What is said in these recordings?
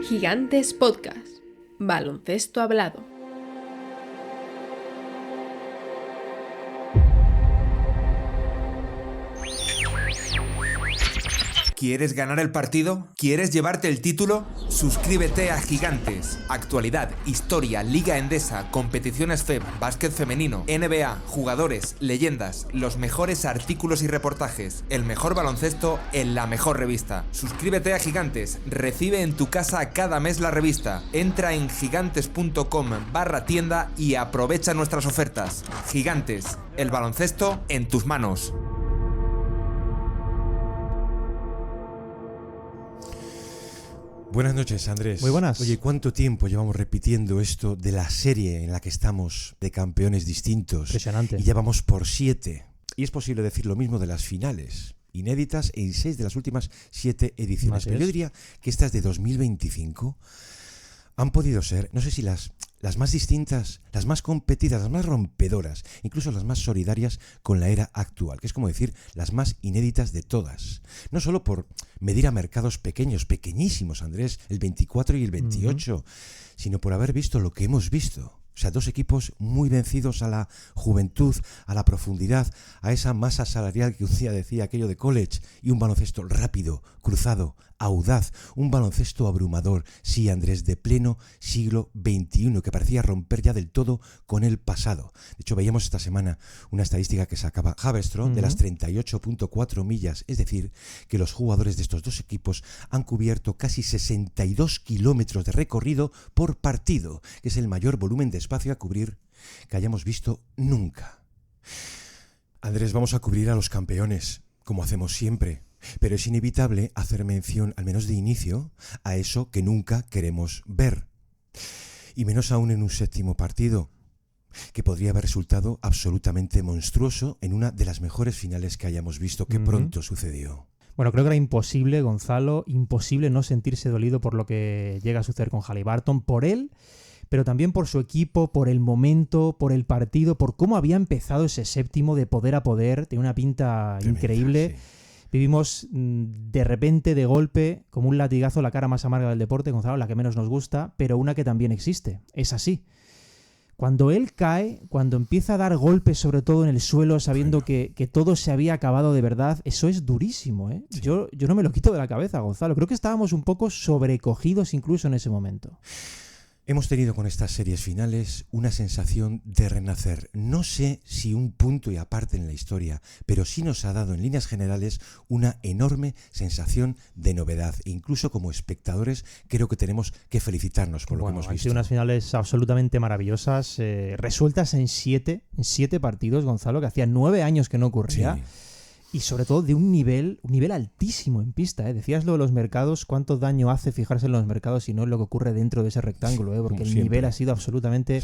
Gigantes Podcast, baloncesto hablado. ¿Quieres ganar el partido? ¿Quieres llevarte el título? Suscríbete a Gigantes. Actualidad, historia, Liga Endesa, competiciones FEB, básquet femenino, NBA, jugadores, leyendas, los mejores artículos y reportajes, el mejor baloncesto en la mejor revista. Suscríbete a Gigantes. Recibe en tu casa cada mes la revista. Entra en gigantes.com/tienda y aprovecha nuestras ofertas. Gigantes, el baloncesto en tus manos. Buenas noches, Andrés. Muy buenas. Oye, ¿cuánto tiempo llevamos repitiendo esto de la serie en la que estamos de campeones distintos? Impresionante. Y ya vamos por 7. Y es posible decir lo mismo de las finales, inéditas en 6 de las últimas 7 ediciones. Pero yo diría que estas de 2025 han podido ser, no sé si las más distintas, las más competidas, las más rompedoras, incluso las más solidarias con la era actual, que es como decir, las más inéditas de todas. No solo por medir a mercados pequeños, pequeñísimos, Andrés, el 24 y el 28, sino por haber visto lo que hemos visto. O sea, dos equipos muy vencidos a la juventud, a la profundidad, a esa masa salarial que un día decía aquello de college, y un baloncesto rápido, cruzado, audaz, un baloncesto abrumador, sí, Andrés, de pleno siglo XXI, que parecía romper ya del todo con el pasado. De hecho, veíamos esta semana una estadística que sacaba Haverstrom de las 38.4 millas, es decir, que los jugadores de estos dos equipos han cubierto casi 62 kilómetros de recorrido por partido, que es el mayor volumen de espacio a cubrir que hayamos visto nunca. Andrés, vamos a cubrir a los campeones, como hacemos siempre, pero es inevitable hacer mención, al menos de inicio, a eso que nunca queremos ver. Y menos aún en un séptimo partido, que podría haber resultado absolutamente monstruoso en una de las mejores finales que hayamos visto, que pronto sucedió. Bueno, creo que era imposible, Gonzalo, imposible no sentirse dolido por lo que llega a suceder con Haliburton, por él, pero también por su equipo, por el momento, por el partido, por cómo había empezado ese séptimo de poder a poder. Tiene una pinta increíble. Sí. Vivimos de repente, de golpe, como un latigazo, la cara más amarga del deporte, Gonzalo, la que menos nos gusta, pero una que también existe. Es así. Cuando él cae, cuando empieza a dar golpes sobre todo en el suelo, sabiendo que todo se había acabado de verdad, eso es durísimo, ¿eh? Sí. Yo no me lo quito de la cabeza, Gonzalo. Creo que estábamos un poco sobrecogidos incluso en ese momento. Hemos tenido con estas series finales una sensación de renacer. No sé si un punto y aparte en la historia, pero sí nos ha dado en líneas generales una enorme sensación de novedad. Incluso como espectadores creo que tenemos que felicitarnos por lo que hemos visto. Han sido unas finales absolutamente maravillosas, resueltas en 7 partidos, Gonzalo, que hacía 9 años que no ocurría. Sí. Y sobre todo de un nivel altísimo en pista, ¿eh? Decías lo de los mercados, cuánto daño hace fijarse en los mercados y no en lo que ocurre dentro de ese rectángulo, ¿eh? Porque el nivel ha sido absolutamente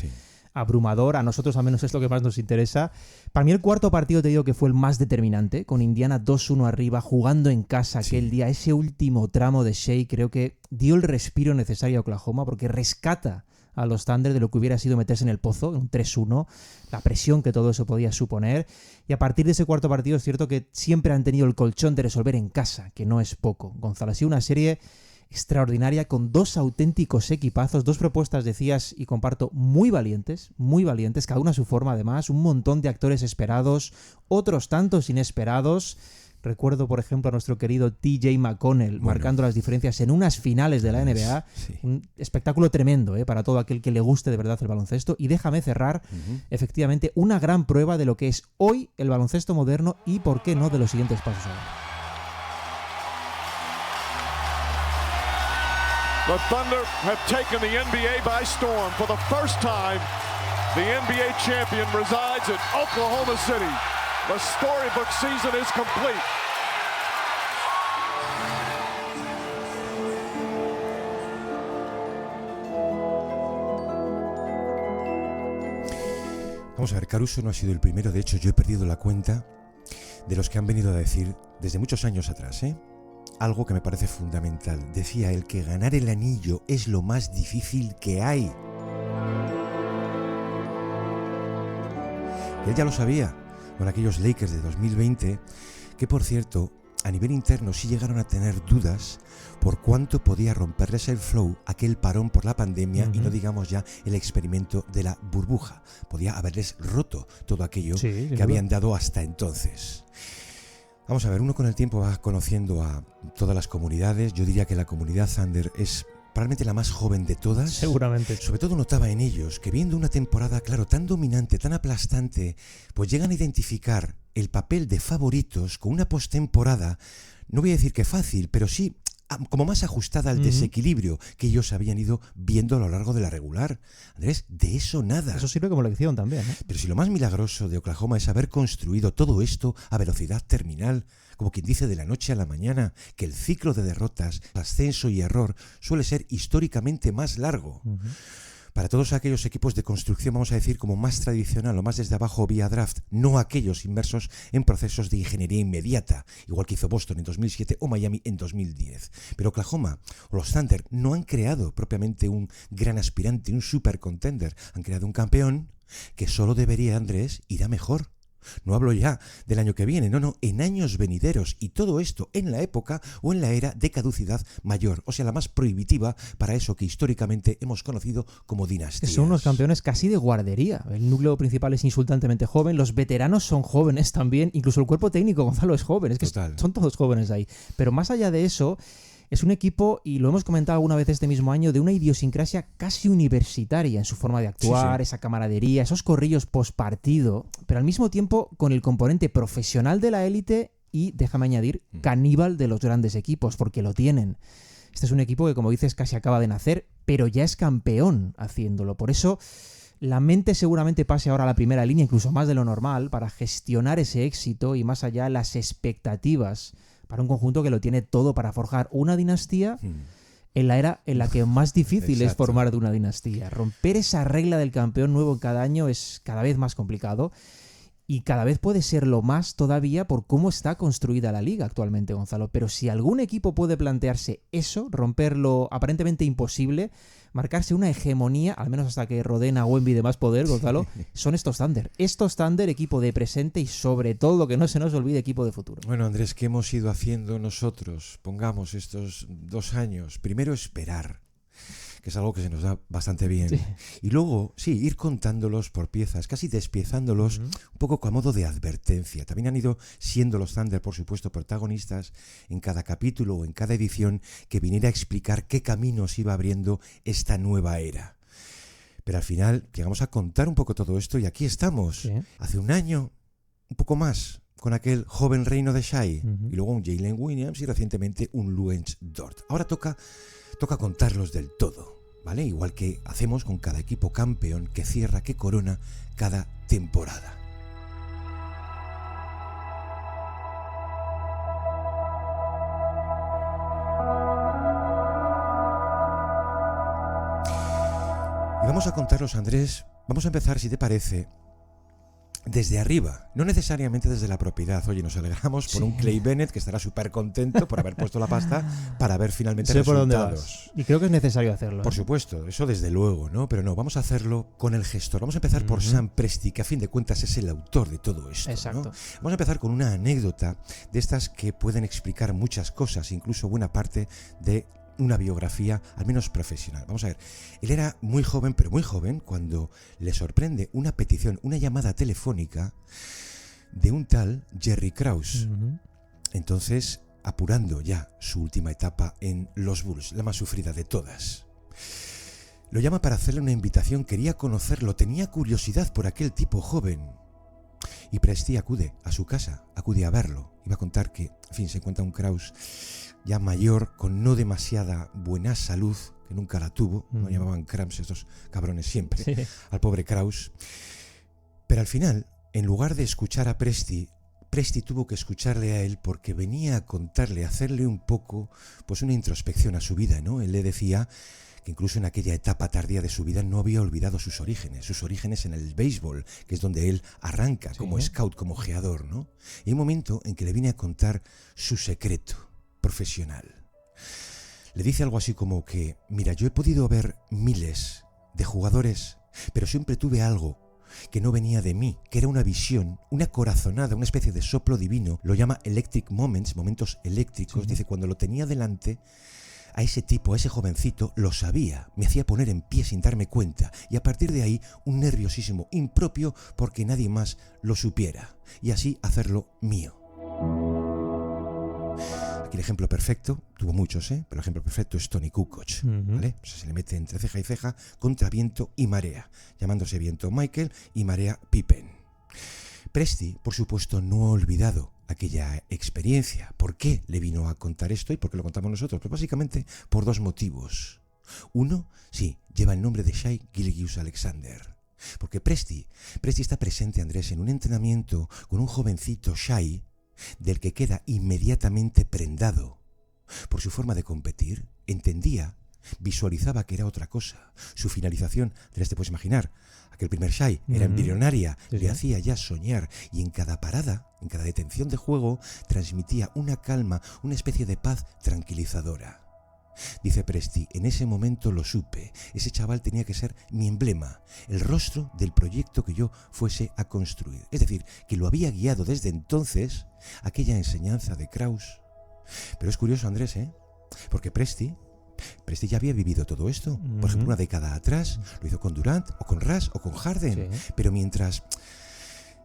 abrumador. A nosotros al menos es lo que más nos interesa. Para mí el cuarto partido te digo que fue el más determinante, con Indiana 2-1 arriba, jugando en casa aquel día. Ese último tramo de Shea creo que dio el respiro necesario a Oklahoma porque rescata a los Thunder de lo que hubiera sido meterse en el pozo, un 3-1, la presión que todo eso podía suponer. Y a partir de ese cuarto partido es cierto que siempre han tenido el colchón de resolver en casa, que no es poco. Gonzalo, ha sido una serie extraordinaria con dos auténticos equipazos, dos propuestas, decías, y comparto, muy valientes, cada una a su forma además, un montón de actores esperados, otros tantos inesperados. Recuerdo, por ejemplo, a nuestro querido TJ McConnell marcando las diferencias en unas finales de la NBA. Sí. Un espectáculo tremendo, para todo aquel que le guste de verdad el baloncesto. Y déjame cerrar, efectivamente, una gran prueba de lo que es hoy el baloncesto moderno y, por qué no, de los siguientes pasos ahora. The Thunder have taken the NBA by storm. For the first time, the NBA champion resides in Oklahoma City. The storybook season is complete. Vamos a ver, Caruso no ha sido el primero, de hecho yo he perdido la cuenta de los que han venido a decir desde muchos años atrás, algo que me parece fundamental. Decía él que ganar el anillo es lo más difícil que hay. Y él ya lo sabía con aquellos Lakers de 2020, que por cierto a nivel interno sí llegaron a tener dudas por cuánto podía romperles el flow aquel parón por la pandemia y no digamos ya el experimento de la burbuja. Podía haberles roto todo aquello que habían dado hasta entonces. Vamos a ver, uno con el tiempo va conociendo a todas las comunidades. Yo diría que la comunidad Thunder es probablemente la más joven de todas. Seguramente. Sobre todo notaba en ellos que viendo una temporada, claro, tan dominante, tan aplastante, pues llegan a identificar el papel de favoritos con una postemporada, no voy a decir que fácil, pero sí como más ajustada al desequilibrio que ellos habían ido viendo a lo largo de la regular. Andrés, de eso nada. Eso sirve como lección también, ¿eh? Pero si lo más milagroso de Oklahoma es haber construido todo esto a velocidad terminal, como quien dice de la noche a la mañana, que el ciclo de derrotas, ascenso y error suele ser históricamente más largo. Para todos aquellos equipos de construcción, vamos a decir, como más tradicional o más desde abajo vía draft, no aquellos inmersos en procesos de ingeniería inmediata, igual que hizo Boston en 2007 o Miami en 2010. Pero Oklahoma o los Thunder no han creado propiamente un gran aspirante, un super contender. Han creado un campeón que solo debería, Andrés, ir a mejor. No hablo ya del año que viene, no, en años venideros, y todo esto en la época o en la era de caducidad mayor, o sea, la más prohibitiva para eso que históricamente hemos conocido como dinastías. Son unos campeones casi de guardería. El núcleo principal es insultantemente joven, los veteranos son jóvenes también, incluso el cuerpo técnico, Gonzalo, es joven, es que son todos jóvenes ahí. Pero más allá de eso, es un equipo, y lo hemos comentado alguna vez este mismo año, de una idiosincrasia casi universitaria en su forma de actuar, esa camaradería, esos corrillos postpartido, pero al mismo tiempo con el componente profesional de la élite y, déjame añadir, caníbal de los grandes equipos, porque lo tienen. Este es un equipo que, como dices, casi acaba de nacer, pero ya es campeón haciéndolo. Por eso, la mente seguramente pase ahora a la primera línea, incluso más de lo normal, para gestionar ese éxito y más allá las expectativas para un conjunto que lo tiene todo para forjar una dinastía en la era en la que más difícil es formar de una dinastía. Romper esa regla del campeón nuevo en cada año es cada vez más complicado y cada vez puede serlo más todavía por cómo está construida la liga actualmente, Gonzalo. Pero si algún equipo puede plantearse eso, romper lo aparentemente imposible, marcarse una hegemonía, al menos hasta que rodeen a Wemby de más poder, Gonzalo, son estos Thunder. Estos Thunder, equipo de presente y sobre todo, que no se nos olvide, equipo de futuro. Bueno, Andrés, ¿qué hemos ido haciendo nosotros? Pongamos estos 2 años. Primero esperar, que es algo que se nos da bastante bien. Sí. Y luego, ir contándolos por piezas, casi despiezándolos un poco a modo de advertencia. También han ido siendo los Thunder, por supuesto, protagonistas en cada capítulo o en cada edición que viniera a explicar qué caminos iba abriendo esta nueva era. Pero al final llegamos a contar un poco todo esto y aquí estamos. Sí. Hace un año, un poco más, con aquel joven reino de Shai, y luego un Jalen Williams y recientemente un Luens Dort. Ahora toca contarlos del todo, ¿vale? Igual que hacemos con cada equipo campeón que cierra, que corona cada temporada. Y vamos a contarlos, Andrés. Vamos a empezar, si te parece, desde arriba, no necesariamente desde la propiedad. Oye, nos alegramos por un Clay Bennett que estará súper contento por haber puesto la pasta para ver finalmente resultados. Por dónde vas. Y creo que es necesario hacerlo. Por supuesto, eso desde luego, ¿no? Pero no, vamos a hacerlo con el gestor. Vamos a empezar por Sam Presti, que a fin de cuentas es el autor de todo esto. Exacto. ¿No? Vamos a empezar con una anécdota de estas que pueden explicar muchas cosas, incluso buena parte de una biografía, al menos profesional. Vamos a ver, él era muy joven, pero muy joven, cuando le sorprende una petición, una llamada telefónica de un tal Jerry Krause. Entonces, apurando ya su última etapa en los Bulls, la más sufrida de todas. Lo llama para hacerle una invitación, quería conocerlo, tenía curiosidad por aquel tipo joven. Y Presti acude a su casa, acude a verlo. Iba a contar que, en fin, se encuentra un Krause ya mayor, con no demasiada buena salud, que nunca la tuvo, no llamaban Krams estos cabrones siempre, al pobre Krause. Pero al final, en lugar de escuchar a Presti tuvo que escucharle a él porque venía a contarle, a hacerle un poco, pues una introspección a su vida, ¿no? Él le decía que incluso en aquella etapa tardía de su vida no había olvidado sus orígenes en el béisbol, que es donde él arranca como scout, como ojeador, ¿no? Y hay un momento en que le viene a contar su secreto profesional. Le dice algo así como que, mira, yo he podido ver miles de jugadores, pero siempre tuve algo que no venía de mí, que era una visión, una corazonada, una especie de soplo divino. Lo llama electric moments, momentos eléctricos. Dice, cuando lo tenía delante, a ese tipo, a ese jovencito, lo sabía, me hacía poner en pie sin darme cuenta, y a partir de ahí un nerviosismo impropio porque nadie más lo supiera, y así hacerlo mío. Aquí el ejemplo perfecto, tuvo muchos, pero el ejemplo perfecto es Tony Kukoc, ¿vale? O sea, se le mete entre ceja y ceja contra viento y marea, llamándose viento Michael y marea Pippen. Presti, por supuesto, no ha olvidado aquella experiencia. ¿Por qué le vino a contar esto y por qué lo contamos nosotros? Pues básicamente por dos motivos. Uno, sí, lleva el nombre de Shai Gilgeous-Alexander. Porque Presti está presente, Andrés, en un entrenamiento con un jovencito Shai, del que queda inmediatamente prendado. Por su forma de competir, entendía, visualizaba que era otra cosa. Su finalización, te puedes imaginar, aquel primer Shai era embrionaria, le hacía ya soñar, y en cada parada, en cada detención de juego, transmitía una calma, una especie de paz tranquilizadora. Dice Presti, en ese momento lo supe, ese chaval tenía que ser mi emblema, el rostro del proyecto que yo fuese a construir. Es decir, que lo había guiado desde entonces aquella enseñanza de Krause. Pero es curioso, Andrés, porque Presti ya había vivido todo esto. Por ejemplo, una década atrás lo hizo con Durant, o con Rush, o con Harden. Sí. Pero mientras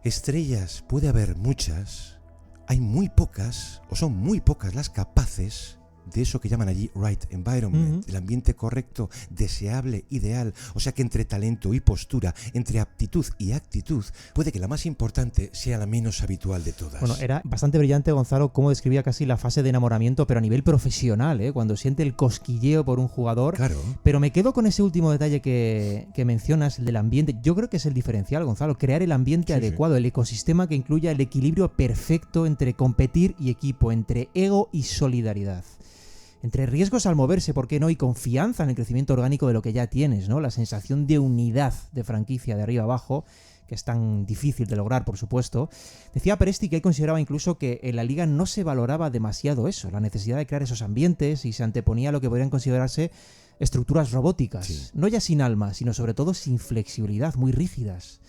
estrellas puede haber muchas, hay muy pocas, o son muy pocas las capaces de eso que llaman allí right environment, el ambiente correcto, deseable, ideal. O sea que entre talento y postura, entre aptitud y actitud, puede que la más importante sea la menos habitual de todas. Bueno, era bastante brillante, Gonzalo, cómo describía casi la fase de enamoramiento, pero a nivel profesional, cuando siente el cosquilleo por un jugador. Claro. Pero me quedo con ese último detalle que mencionas, el del ambiente. Yo creo que es el diferencial, Gonzalo, crear el ambiente adecuado, el ecosistema que incluya el equilibrio perfecto entre competir y equipo, entre ego y solidaridad. Entre riesgos al moverse, ¿por qué no? Y confianza en el crecimiento orgánico de lo que ya tienes, ¿no? La sensación de unidad de franquicia de arriba abajo, que es tan difícil de lograr, por supuesto. Decía Presti que él consideraba incluso que en la liga no se valoraba demasiado eso, la necesidad de crear esos ambientes, y se anteponía a lo que podrían considerarse estructuras robóticas. No ya sin alma, sino sobre todo sin flexibilidad, muy rígidas.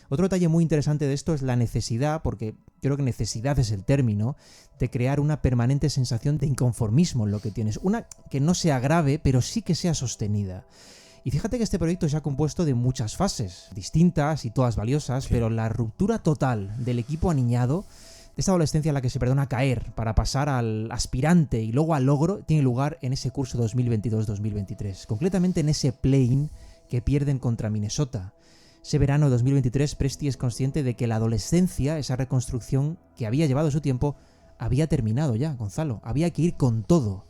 Otro detalle muy interesante de esto es la necesidad, porque yo creo que necesidad es el término, de crear una permanente sensación de inconformismo en lo que tienes. Una que no sea grave, pero sí que sea sostenida. Y fíjate que este proyecto se ha compuesto de muchas fases, distintas y todas valiosas, pero la ruptura total del equipo aniñado, de esta adolescencia en la que se perdona caer para pasar al aspirante y luego al logro, tiene lugar en ese curso 2022-2023. Concretamente en ese play-in que pierden contra Minnesota. Ese verano de 2023, Presti es consciente de que la adolescencia, esa reconstrucción que había llevado su tiempo, había terminado ya, Gonzalo. Había que ir con todo.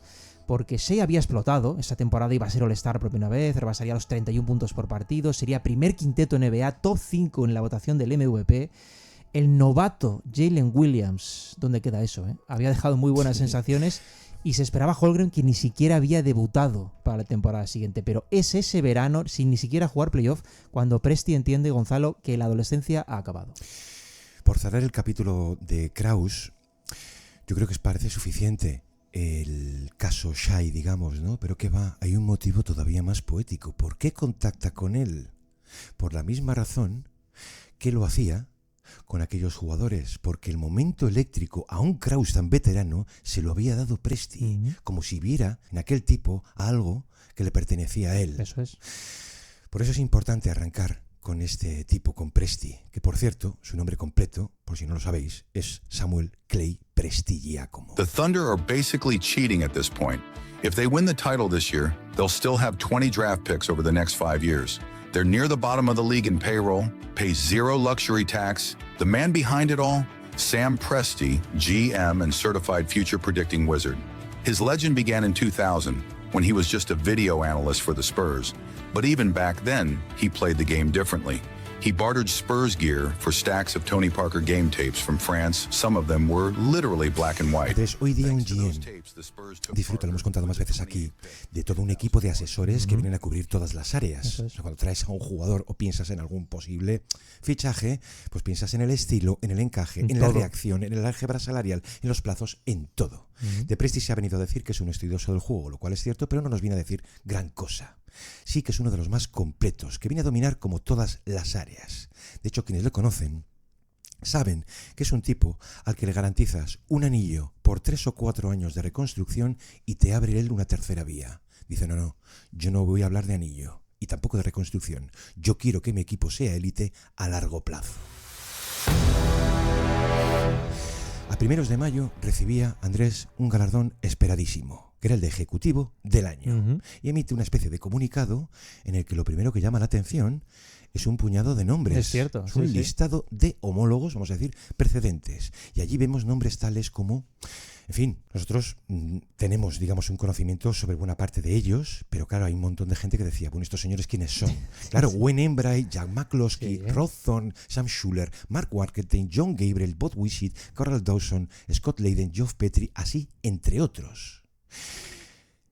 Porque Shai había explotado, esa temporada iba a ser All-Star por primera vez, rebasaría los 31 puntos por partido, sería primer quinteto NBA, top 5 en la votación del MVP. El novato Jalen Williams, ¿dónde queda eso? Había dejado muy buenas sensaciones. Y se esperaba a Holmgren, que ni siquiera había debutado para la temporada siguiente. Pero es ese verano, sin ni siquiera jugar playoff, cuando Presti entiende, Gonzalo, que la adolescencia ha acabado. Por cerrar el capítulo de Krause, yo creo que parece suficiente el caso Shai, digamos, ¿no? Pero que va, hay un motivo todavía más poético. ¿Por qué contacta con él? Por la misma razón que lo hacía con aquellos jugadores, porque el momento eléctrico a un Krause tan veterano se lo había dado Presti, como si viera en aquel tipo algo que le pertenecía a él. Eso es. Por eso es importante arrancar con este tipo, con Presti, que por cierto, su nombre completo, por si no lo sabéis, es Samuel Clay Presti Giacomo. The Thunder are basically cheating at this point. If they win the title this year, they'll still have 20 draft picks over the next 5 years. They're near the bottom of the league in payroll, pay zero luxury tax. The man behind it all, Sam Presti, GM and certified future predicting wizard. His legend began in 2000 when he was just a video analyst for the Spurs. But even back then, he played the game differently. He bartered Spurs gear for stacks of Tony Parker game tapes from France. Some of them were literally black and white. Entonces, hoy día un GM disfruta, lo hemos contado más veces aquí, de todo un equipo de asesores que vienen a cubrir todas las áreas. O sea, cuando traes a un jugador o piensas en algún posible fichaje, pues piensas en el estilo, en el encaje, en la reacción, en el álgebra salarial, en los plazos, en todo. De Presti se ha venido a decir que es un estudioso del juego, lo cual es cierto, pero no nos viene a decir gran cosa. sí que es uno de los más completos, que viene a dominar como todas las áreas. De hecho, quienes le conocen saben que es un tipo al que le garantizas un anillo por 3 o 4 años de reconstrucción y te abre él una tercera vía. Dice, no, yo no voy a hablar de anillo y tampoco de reconstrucción. Yo quiero que mi equipo sea élite a largo plazo. A primeros de mayo recibía Andrés un galardón esperadísimo, que era el de Ejecutivo del Año, y emite una especie de comunicado en el que lo primero que llama la atención es un puñado de nombres. Es cierto. Es un listado de homólogos, vamos a decir, precedentes. Y allí vemos nombres tales como... En fin, nosotros tenemos, digamos, un conocimiento sobre buena parte de ellos, pero claro, hay un montón de gente que decía, bueno, ¿estos señores quiénes son? Claro, Wayne Embry, Jack McCloskey, Rod Thorne, Sam Schuller, Mark Warkentin, John Gabriel, Bob Wissit, Carl Dawson, Scott Layden, Geoff Petrie, así entre otros.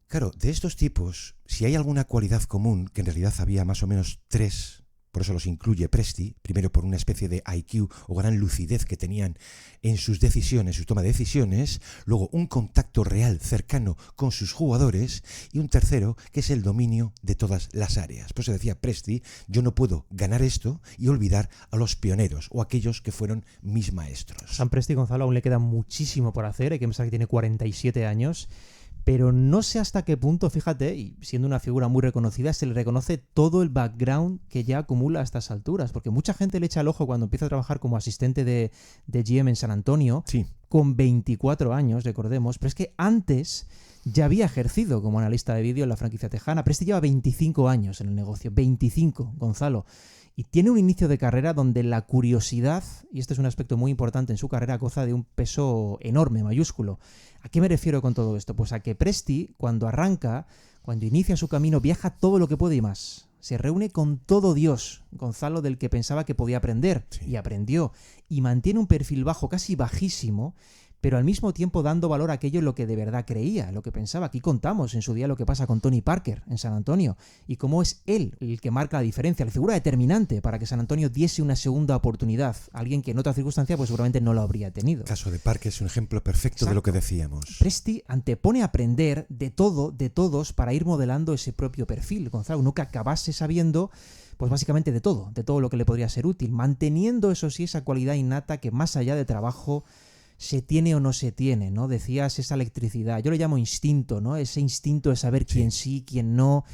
Claro, de estos tipos, si hay alguna cualidad común, que en realidad había más o menos 3, por eso los incluye Presti, primero por una especie de IQ o gran lucidez que tenían en sus decisiones, su toma de decisiones, luego un contacto real, cercano con sus jugadores, y un tercero que es el dominio de todas las áreas. Por eso decía Presti, yo no puedo ganar esto y olvidar a los pioneros o aquellos que fueron mis maestros. Sam Presti, Gonzalo, aún le queda muchísimo por hacer, hay que pensar que tiene 47 años. Pero no sé hasta qué punto, fíjate, y siendo una figura muy reconocida, se le reconoce todo el background que ya acumula a estas alturas. Porque mucha gente le echa el ojo cuando empieza a trabajar como asistente de GM en San Antonio, con 24 años, recordemos. Pero es que antes ya había ejercido como analista de vídeo en la franquicia tejana. Presti lleva 25 años en el negocio, 25, Gonzalo. Y tiene un inicio de carrera donde la curiosidad, y este es un aspecto muy importante en su carrera, goza de un peso enorme, mayúsculo. ¿A qué me refiero con todo esto? Pues a que Presti, cuando arranca, cuando inicia su camino, viaja todo lo que puede y más. Se reúne con todo Dios, Gonzalo, del que pensaba que podía aprender, y aprendió. Y mantiene un perfil bajo, casi bajísimo, pero al mismo tiempo dando valor a aquello en lo que de verdad creía, lo que pensaba. Aquí contamos en su día lo que pasa con Tony Parker en San Antonio y cómo es él el que marca la diferencia, la figura determinante para que San Antonio diese una segunda oportunidad. Alguien que en otra circunstancia pues seguramente no lo habría tenido. El caso de Parker es un ejemplo perfecto de lo que decíamos. Presti antepone aprender de todo, de todos, para ir modelando ese propio perfil. Gonzalo, uno que acabase sabiendo pues básicamente de todo lo que le podría ser útil, manteniendo eso sí esa cualidad innata que más allá de trabajo se tiene o no se tiene, ¿no? Decías esa electricidad, yo le llamo instinto, ¿no? Ese instinto de saber quién sí, quién no,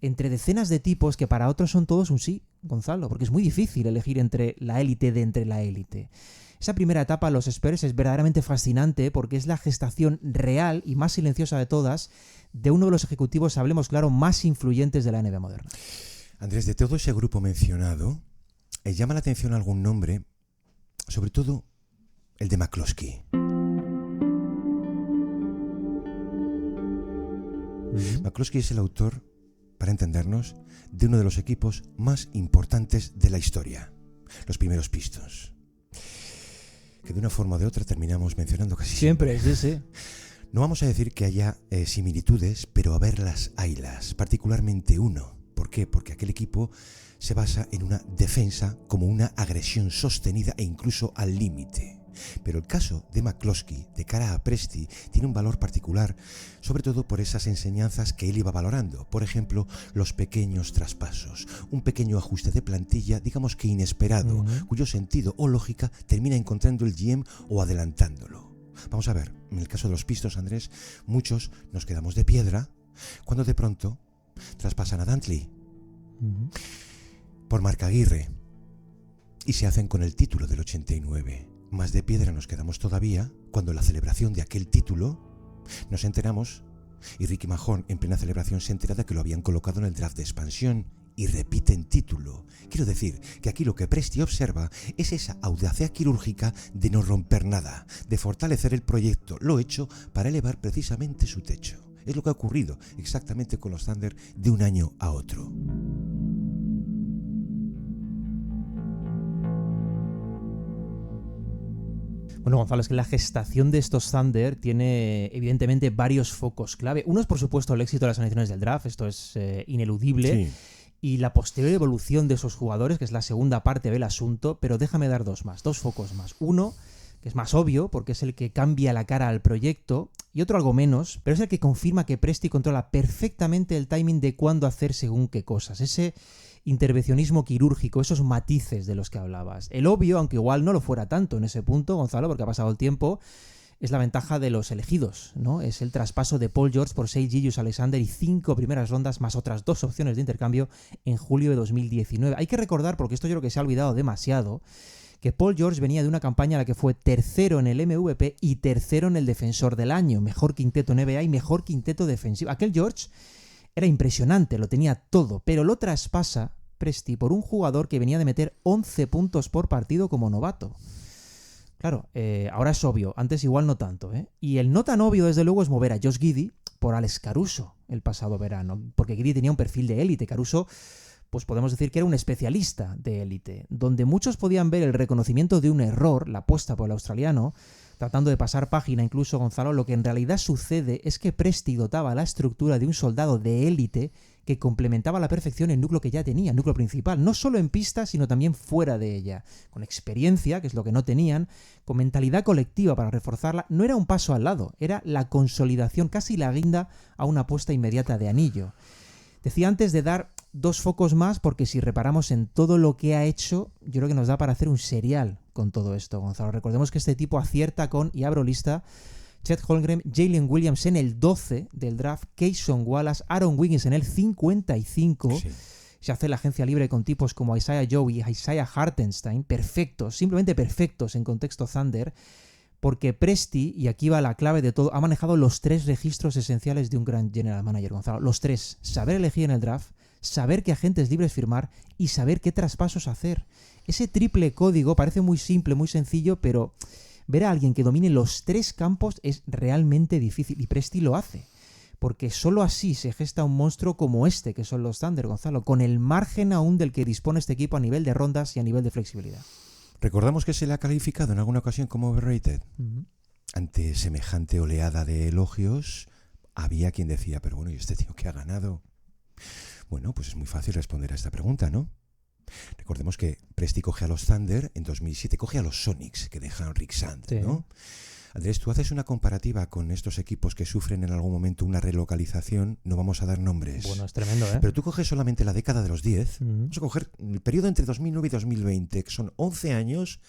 entre decenas de tipos que para otros son todos un sí, Gonzalo, porque es muy difícil elegir entre la élite de entre la élite. Esa primera etapa a los Spurs es verdaderamente fascinante porque es la gestación real y más silenciosa de todas de uno de los ejecutivos, hablemos claro, más influyentes de la NBA moderna. Andrés, de todo ese grupo mencionado, llama la atención algún nombre, sobre todo el de McCloskey. McCloskey es el autor, para entendernos, de uno de los equipos más importantes de la historia, los primeros Pistons. Que de una forma o de otra terminamos mencionando casi siempre. Sí. No vamos a decir que haya similitudes, pero a verlas haylas, particularmente uno. ¿Por qué? Porque aquel equipo se basa en una defensa como una agresión sostenida e incluso al límite. Pero el caso de McCloskey, de cara a Presti, tiene un valor particular, sobre todo por esas enseñanzas que él iba valorando. Por ejemplo, los pequeños traspasos, un pequeño ajuste de plantilla, digamos que inesperado, cuyo sentido o lógica termina encontrando el GM o adelantándolo. Vamos a ver, en el caso de los Pistons, Andrés, muchos nos quedamos de piedra cuando de pronto traspasan a Dantley por Marc Aguirre y se hacen con el título del 89. Más de piedra nos quedamos todavía cuando en la celebración de aquel título nos enteramos, y Ricky Mahorn en plena celebración se entera de que lo habían colocado en el draft de expansión y repiten título. Quiero decir que aquí lo que Presti observa es esa audacia quirúrgica de no romper nada, de fortalecer el proyecto, lo hecho para elevar precisamente su techo. Es lo que ha ocurrido exactamente con los Thunder de un año a otro. Bueno, Gonzalo, es que la gestación de estos Thunder tiene evidentemente varios focos clave. Uno es, por supuesto, el éxito de las elecciones del draft, esto es ineludible. Sí. Y la posterior evolución de esos jugadores, que es la segunda parte del asunto, pero déjame dar dos focos más. Uno, que es más obvio porque es el que cambia la cara al proyecto, y otro algo menos, pero es el que confirma que Presti controla perfectamente el timing de cuándo hacer según qué cosas. Ese intervencionismo quirúrgico, esos matices de los que hablabas. El obvio, aunque igual no lo fuera tanto en ese punto, Gonzalo, porque ha pasado el tiempo, es la ventaja de los elegidos, ¿no? Es el traspaso de Paul George por Shai Gilgeous-Alexander y 5 primeras rondas más otras 2 opciones de intercambio en julio de 2019. Hay que recordar, porque esto yo creo que se ha olvidado demasiado, que Paul George venía de una campaña en la que fue tercero en el MVP y tercero en el Defensor del Año, mejor quinteto NBA y mejor quinteto defensivo. Aquel George era impresionante, lo tenía todo, pero lo traspasa Presti por un jugador que venía de meter 11 puntos por partido como novato. Claro, ahora es obvio, antes igual no tanto, ¿eh? Y el no tan obvio, desde luego, es mover a Josh Giddey por Alex Caruso el pasado verano, porque Giddey tenía un perfil de élite. Caruso, pues podemos decir que era un especialista de élite, donde muchos podían ver el reconocimiento de un error, la apuesta por el australiano, tratando de pasar página incluso, Gonzalo. Lo que en realidad sucede es que Presti dotaba la estructura de un soldado de élite que complementaba a la perfección el núcleo que ya tenía, el núcleo principal, no solo en pista, sino también fuera de ella, con experiencia, que es lo que no tenían, con mentalidad colectiva para reforzarla. No era un paso al lado, era la consolidación, casi la guinda a una apuesta inmediata de anillo. Decía antes de dar 2 focos más, porque si reparamos en todo lo que ha hecho, yo creo que nos da para hacer un serial con todo esto, Gonzalo. Recordemos que este tipo acierta con, y abro lista, Chet Holmgren, Jalen Williams en el 12 del draft, Cason Wallace, Aaron Wiggins en el 55. Sí. Se hace la agencia libre con tipos como Isaiah Joe y Isaiah Hartenstein, perfectos, simplemente perfectos en contexto Thunder, porque Presti, y aquí va la clave de todo, ha manejado los 3 registros esenciales de un gran general manager, Gonzalo. Los 3: saber elegir en el draft, saber qué agentes libres firmar y saber qué traspasos hacer. Ese triple código parece muy simple, muy sencillo, pero ver a alguien que domine los 3 campos es realmente difícil, y Presti lo hace, porque solo así se gesta un monstruo como este, que son los Thunder, Gonzalo, con el margen aún del que dispone este equipo a nivel de rondas y a nivel de flexibilidad. Recordamos que se le ha calificado en alguna ocasión como overrated. Ante semejante oleada de elogios, había quien decía, pero bueno, ¿y este tío qué ha ganado? Bueno, pues es muy fácil responder a esta pregunta, ¿no? Recordemos que Presti coge a los Thunder, en 2007 coge a los Sonics, que dejan Rick Sand, sí, ¿no? Andrés, tú haces una comparativa con estos equipos que sufren en algún momento una relocalización, no vamos a dar nombres. Bueno, es tremendo, ¿eh? Pero tú coges solamente la década de los 10, vamos a coger el periodo entre 2009 y 2020, que son 11 años,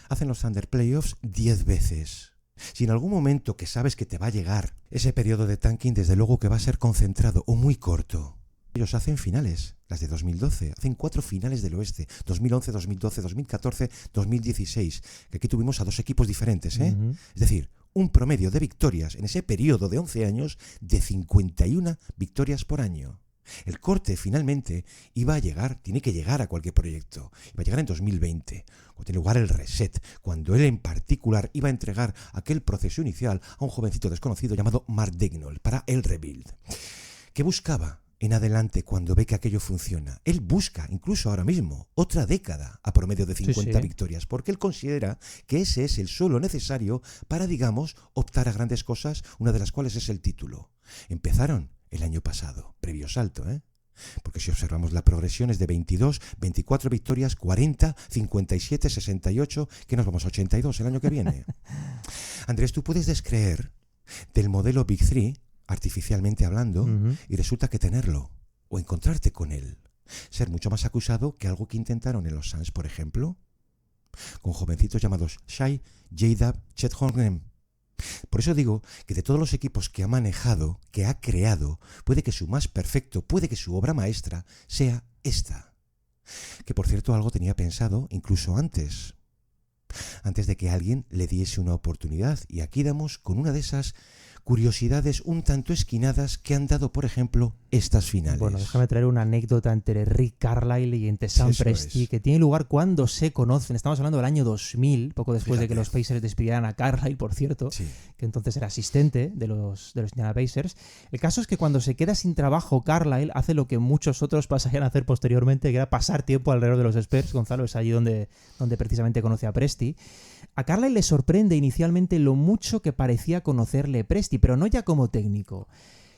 hacen los Thunder Playoffs 10 veces. Si en algún momento que sabes que te va a llegar ese periodo de tanking, desde luego que va a ser concentrado o muy corto. Ellos hacen finales, las de 2012, hacen 4 finales del oeste, 2011, 2012, 2014, 2016, que aquí tuvimos a 2 equipos diferentes, ¿eh? Es decir, un promedio de victorias en ese periodo de 11 años de 51 victorias por año. El corte finalmente iba a llegar, tiene que llegar a cualquier proyecto, iba a llegar en 2020, cuando tiene lugar el reset, cuando él en particular iba a entregar aquel proceso inicial a un jovencito desconocido llamado Mark Daigneault para el rebuild. ¿Qué buscaba en adelante cuando ve que aquello funciona? Él busca, incluso ahora mismo, otra década a promedio de 50 victorias, porque él considera que ese es el suelo necesario para, digamos, optar a grandes cosas, una de las cuales es el título. Empezaron el año pasado, previo salto, ¿eh? Porque si observamos la progresión es de 22, 24 victorias, 40, 57, 68, que nos vamos a 82 el año que viene. Andrés, tú puedes descreer del modelo Big Three, artificialmente hablando, y resulta que tenerlo, o encontrarte con él, ser mucho más acusado que algo que intentaron en los Suns, por ejemplo, con jovencitos llamados Shai, J-Dub, Chet Holmgren. Por eso digo que de todos los equipos que ha manejado, que ha creado, puede que su más perfecto, puede que su obra maestra sea esta. Que por cierto algo tenía pensado incluso antes de que alguien le diese una oportunidad, y aquí damos con una de esas curiosidades un tanto esquinadas que han dado, por ejemplo, estas finales. Bueno, déjame traer una anécdota entre Rick Carlisle y entre Sam Presti, que tiene lugar cuando se conocen. Estamos hablando del año 2000, poco después de que los Pacers despidieran a Carlisle, por cierto, que entonces era asistente de los Indiana Pacers. El caso es que cuando se queda sin trabajo, Carlisle hace lo que muchos otros pasarían a hacer posteriormente, que era pasar tiempo alrededor de los Spurs. Gonzalo, es allí donde precisamente conoce a Presti. A Carlisle le sorprende inicialmente lo mucho que parecía conocerle Presti, pero no ya como técnico,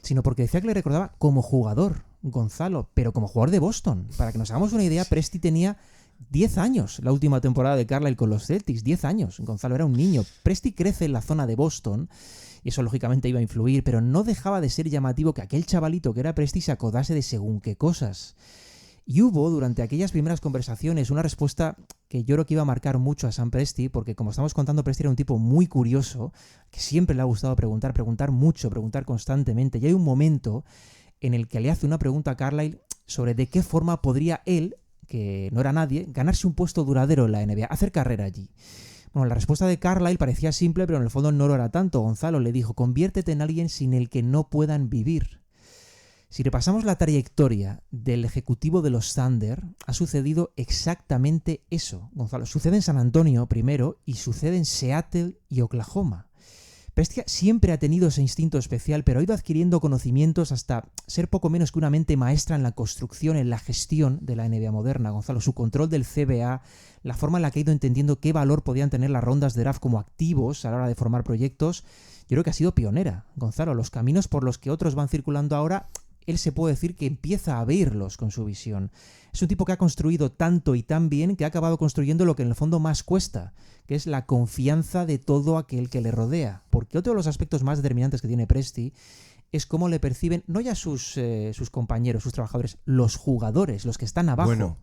sino porque decía que le recordaba como jugador, Gonzalo, pero como jugador de Boston. Para que nos hagamos una idea, Presti tenía 10 años la última temporada de Carlisle con los Celtics, 10 años. Gonzalo era un niño. Presti crece en la zona de Boston y eso lógicamente iba a influir, pero no dejaba de ser llamativo que aquel chavalito que era Presti se acordase de según qué cosas. Y hubo durante aquellas primeras conversaciones una respuesta que yo creo que iba a marcar mucho a Sam Presti, porque como estamos contando, Presti era un tipo muy curioso, que siempre le ha gustado preguntar mucho, preguntar constantemente. Y hay un momento en el que le hace una pregunta a Carlisle sobre de qué forma podría él, que no era nadie, ganarse un puesto duradero en la NBA, hacer carrera allí. Bueno, la respuesta de Carlisle parecía simple, pero en el fondo no lo era tanto. Gonzalo le dijo: conviértete en alguien sin el que no puedan vivir. Si repasamos la trayectoria del ejecutivo de los Thunder, ha sucedido exactamente eso, Gonzalo. Sucede en San Antonio primero y sucede en Seattle y Oklahoma. Presti siempre ha tenido ese instinto especial, pero ha ido adquiriendo conocimientos hasta ser poco menos que una mente maestra en la construcción, en la gestión de la NBA moderna, Gonzalo. Su control del CBA, la forma en la que ha ido entendiendo qué valor podían tener las rondas de draft como activos a la hora de formar proyectos, yo creo que ha sido pionera, Gonzalo. Los caminos por los que otros van circulando ahora, él se puede decir que empieza a abrirlos con su visión. Es un tipo que ha construido tanto y tan bien que ha acabado construyendo lo que en el fondo más cuesta, que es la confianza de todo aquel que le rodea. Porque otro de los aspectos más determinantes que tiene Presti es cómo le perciben, no ya sus compañeros, sus trabajadores, los jugadores, los que están abajo. Bueno.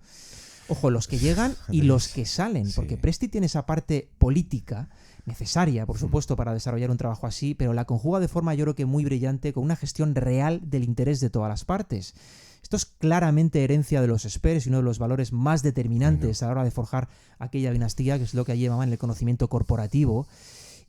Ojo, los que llegan y los que salen, porque Presti tiene esa parte política necesaria, por supuesto, para desarrollar un trabajo así, pero la conjuga de forma, yo creo que muy brillante, con una gestión real del interés de todas las partes. Esto es claramente herencia de los Spurs y uno de los valores más determinantes a la hora de forjar aquella dinastía, que es lo que llamaban el conocimiento corporativo.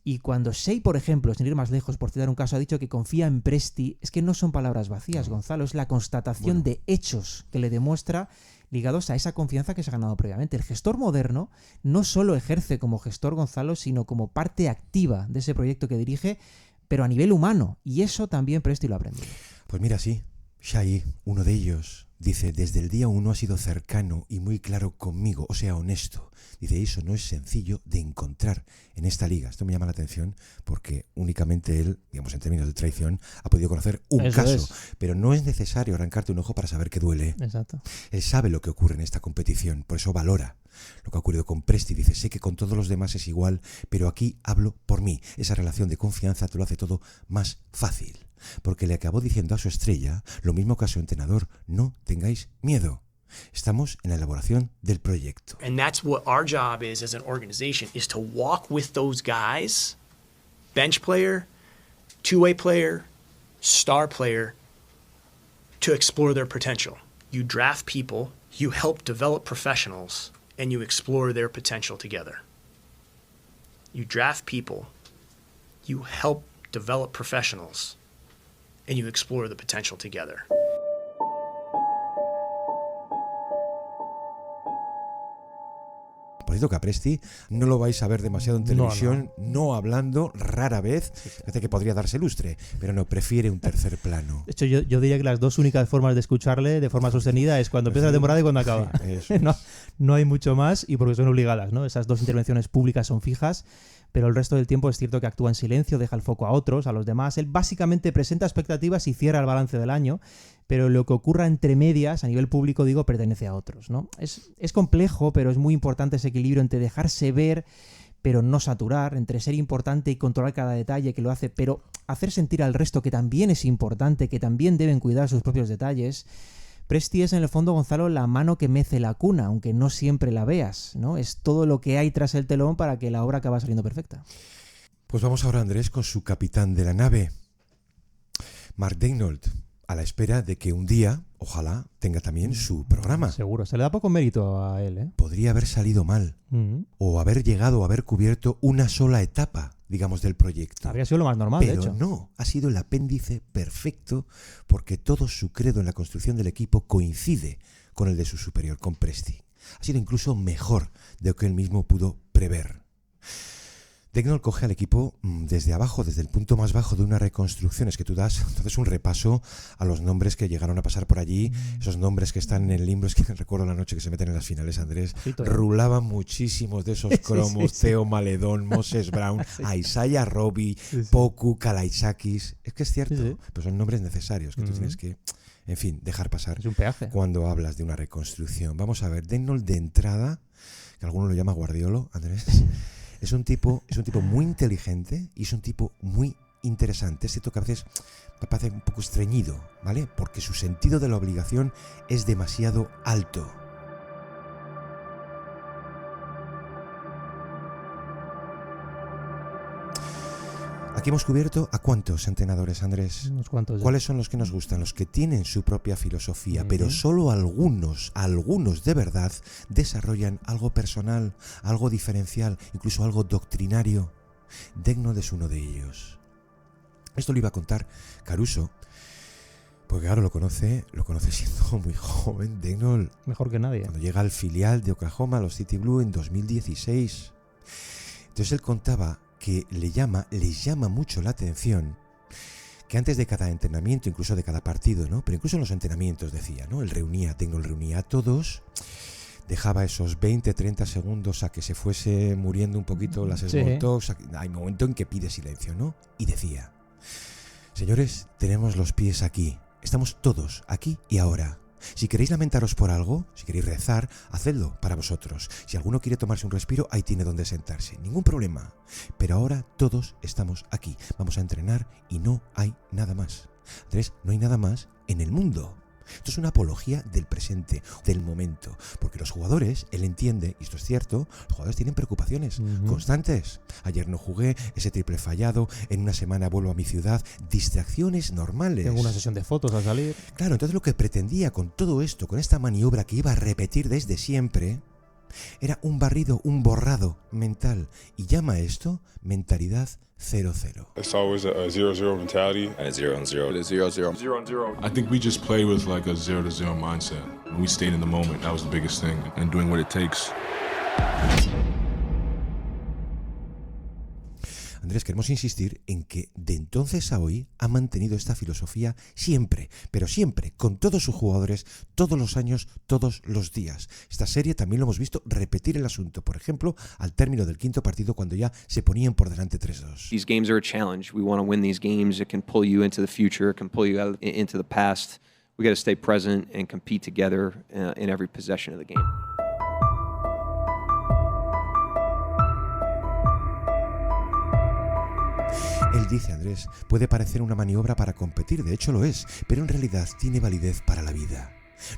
Y cuando Shea, por ejemplo, sin ir más lejos, por citar un caso, ha dicho que confía en Presti, es que no son palabras vacías, Gonzalo, es la constatación de hechos que le demuestra, ligados a esa confianza que se ha ganado previamente. El gestor moderno no solo ejerce como gestor, Gonzalo, sino como parte activa de ese proyecto que dirige, pero a nivel humano. Y eso también Presti lo ha aprendido. Pues mira, sí. Shai, uno de ellos, dice: desde el día 1 ha sido cercano y muy claro conmigo, o sea, honesto. Dice: eso no es sencillo de encontrar en esta liga. Esto me llama la atención porque únicamente él, digamos, en términos de traición, ha podido conocer un caso. Pero no es necesario arrancarte un ojo para saber que duele. Exacto. Él sabe lo que ocurre en esta competición, por eso valora lo que ha ocurrido con Presti. Dice: sé que con todos los demás es igual, pero aquí hablo por mí. Esa relación de confianza te lo hace todo más fácil. Porque le acabó diciendo a su estrella lo mismo que a su entrenador: no tengáis miedo. Estamos en la elaboración del proyecto. And that's what our job is as an organization, is to walk with those guys, bench player, two-way player, star player, to explore their potential. You draft people, you help develop professionals, and you explore their potential together. You draft people, you help develop professionals, and you explore the potential together. Por cierto, que a Presti no lo vais a ver demasiado en televisión, no hablando, rara vez. Parece que podría darse lustre, pero no, prefiere un tercer plano. De hecho, yo diría que las dos únicas formas de escucharle de forma sostenida es cuando empieza la temporada y cuando acaba. Sí, no hay mucho más, y porque son obligadas, ¿no? Esas dos intervenciones públicas son fijas, pero el resto del tiempo es cierto que actúa en silencio, deja el foco a otros, a los demás. Él básicamente presenta expectativas y cierra el balance del año, pero lo que ocurra entre medias, a nivel público, digo, pertenece a otros, ¿no? Es complejo, pero es muy importante ese equilibrio entre dejarse ver, pero no saturar, entre ser importante y controlar cada detalle que lo hace, pero hacer sentir al resto que también es importante, que también deben cuidar sus propios detalles. Presti es, en el fondo, Gonzalo, la mano que mece la cuna, aunque no siempre la veas, ¿no? Es todo lo que hay tras el telón para que la obra acabe saliendo perfecta. Pues vamos ahora, Andrés, con su capitán de la nave, Mark Daigneault, a la espera de que un día, ojalá, tenga también su programa. Seguro, se le da poco mérito a él, ¿eh? Podría haber salido mal, o haber llegado a haber cubierto una sola etapa, digamos, del proyecto. Habría sido lo más normal, pero de hecho. No, ha sido el apéndice perfecto, porque todo su credo en la construcción del equipo coincide con el de su superior, con Presti. Ha sido incluso mejor de lo que él mismo pudo prever. Daigneault coge al equipo desde abajo, desde el punto más bajo de una reconstrucción. Es que tú das entonces un repaso a los nombres que llegaron a pasar por allí, esos nombres que están en el limbo. Es que recuerdo la noche que se meten en las finales, Andrés. Rulaban muchísimos de esos cromos, Theo Maledon, Moses Brown, Isaiah Roby, Poku, Kalaitzakis. Es que es cierto, pero son nombres necesarios que tú tienes que En fin, dejar pasar. Es un peaje. Cuando hablas de una reconstrucción. Vamos a ver, Daigneault de entrada, que alguno lo llama Guardiolo, Andrés, es un tipo muy inteligente y es un tipo muy interesante. Es cierto que a veces me parece un poco estreñido, ¿vale? Porque su sentido de la obligación es demasiado alto. Aquí hemos cubierto a cuántos entrenadores, Andrés. Unos cuantos ya. ¿Cuáles son los que nos gustan? Los que tienen su propia filosofía, pero solo algunos de verdad desarrollan algo personal, algo diferencial, incluso algo doctrinario. Daigneault es uno de ellos. Esto lo iba a contar Caruso, porque claro, lo conoce siendo muy joven. Daigneault, mejor que nadie. cuando llega al filial de Oklahoma, los City Blue, en 2016. Entonces él contaba que les llama mucho la atención que antes de cada entrenamiento, incluso de cada partido, ¿no? Pero incluso en los entrenamientos decía, ¿no? Daigneault reunía a todos, dejaba esos 20-30 segundos a que se fuese muriendo un poquito las small talks. Hay un momento en que pide silencio, ¿no? Y decía: señores, tenemos los pies aquí, estamos todos aquí y ahora. Si queréis lamentaros por algo, si queréis rezar, hacedlo para vosotros. Si alguno quiere tomarse un respiro, ahí tiene donde sentarse. Ningún problema. Pero ahora todos estamos aquí. Vamos a entrenar y no hay nada más. Andrés, no hay nada más en el mundo. Esto es una apología del presente, del momento. Porque los jugadores, él entiende, y esto es cierto, los jugadores tienen preocupaciones constantes. Ayer no jugué, ese triple fallado, en una semana vuelvo a mi ciudad, distracciones normales. Tengo una sesión de fotos al salir. Claro, entonces lo que pretendía con todo esto, con esta maniobra que iba a repetir desde siempre, era un barrido, un borrado mental. Y llama esto mentalidad 0-0. It's always a 0-0 mentality. And 0-0. It is 0-0. 0-0. I think we just play with like a 0-0 mindset. We stayed in the moment. That was the biggest thing. And doing what it takes. Andrés, queremos insistir en que de entonces a hoy ha mantenido esta filosofía siempre, pero siempre, con todos sus jugadores, todos los años, todos los días. Esta serie también lo hemos visto repetir el asunto, por ejemplo, al término del quinto partido cuando ya se ponían por delante 3-2. These games are a challenge. We want to win these games. It can pull you into the future. It can pull you out into the past. We got to stay present and compete together in every possession of the game. Él dice, Andrés, puede parecer una maniobra para competir, de hecho lo es, pero en realidad tiene validez para la vida.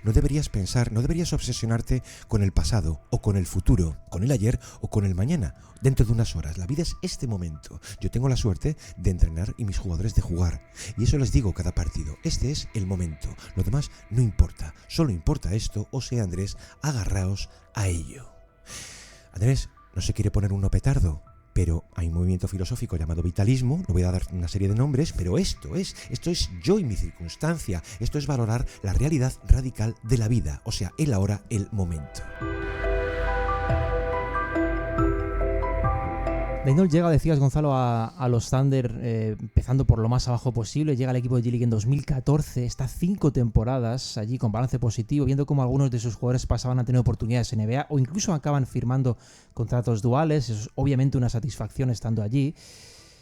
No deberías pensar, no deberías obsesionarte con el pasado o con el futuro, con el ayer o con el mañana, dentro de unas horas. La vida es este momento. Yo tengo la suerte de entrenar y mis jugadores de jugar. Y eso les digo cada partido. Este es el momento. Lo demás no importa. Solo importa esto, o sea, Andrés, agarraos a ello. Andrés, no se quiere poner uno petardo, pero hay un movimiento filosófico llamado vitalismo, no voy a dar una serie de nombres, pero esto es yo y mi circunstancia, esto es valorar la realidad radical de la vida, o sea, el ahora, el momento. Daigneault llega, decías, Gonzalo, a los Thunder empezando por lo más abajo posible. Llega al equipo de G-League en 2014, está 5 temporadas allí con balance positivo, viendo cómo algunos de sus jugadores pasaban a tener oportunidades en NBA o incluso acaban firmando contratos duales. Eso es obviamente una satisfacción estando allí.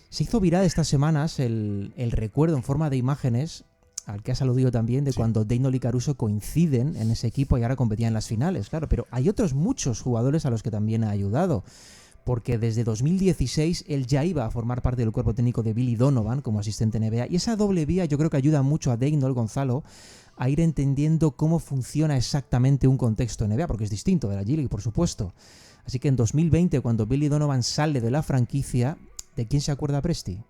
Se hizo viral estas semanas el recuerdo en forma de imágenes al que has aludido también, de cuando Daigneault y Caruso coinciden en ese equipo y ahora competían en las finales. Claro, pero hay otros muchos jugadores a los que también ha ayudado, porque desde 2016 él ya iba a formar parte del cuerpo técnico de Billy Donovan como asistente NBA, y esa doble vía yo creo que ayuda mucho a Daigneault, Gonzalo, a ir entendiendo cómo funciona exactamente un contexto NBA, porque es distinto de la G-League, por supuesto. Así que en 2020, cuando Billy Donovan sale de la franquicia, ¿de quién se acuerda Presti?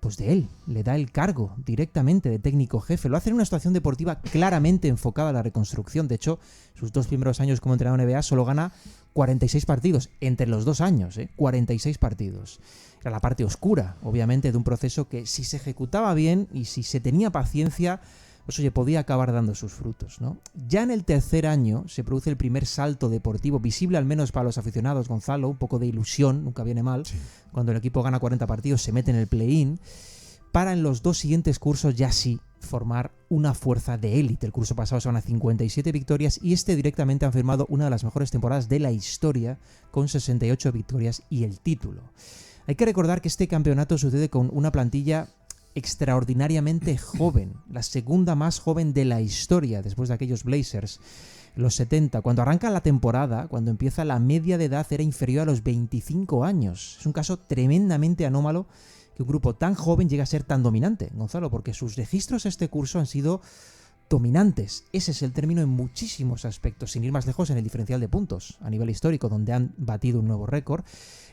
Pues de él, le da el cargo directamente de técnico jefe. Lo hace en una situación deportiva claramente enfocada a la reconstrucción. De hecho, sus 2 primeros años como entrenador NBA solo gana 46 partidos, entre los 2 años, 46 partidos. Era la parte oscura, obviamente, de un proceso que si se ejecutaba bien y si se tenía paciencia, pues oye, podía acabar dando sus frutos, ¿no? Ya en el tercer año se produce el primer salto deportivo, visible al menos para los aficionados, Gonzalo, un poco de ilusión, nunca viene mal, cuando el equipo gana 40 partidos, se mete en el play-in, para en los 2 siguientes cursos ya sí formar una fuerza de élite. El curso pasado se van a 57 victorias y directamente han firmado una de las mejores temporadas de la historia, con 68 victorias y el título. Hay que recordar que este campeonato sucede con una plantilla extraordinariamente joven, la segunda más joven de la historia después de aquellos Blazers, los 70. Cuando arranca la temporada, cuando empieza, la media de edad era inferior a los 25 años. Es un caso tremendamente anómalo que un grupo tan joven llegue a ser tan dominante, Gonzalo, porque sus registros este curso han sido dominantes. Ese es el término en muchísimos aspectos, sin ir más lejos en el diferencial de puntos a nivel histórico, donde han batido un nuevo récord.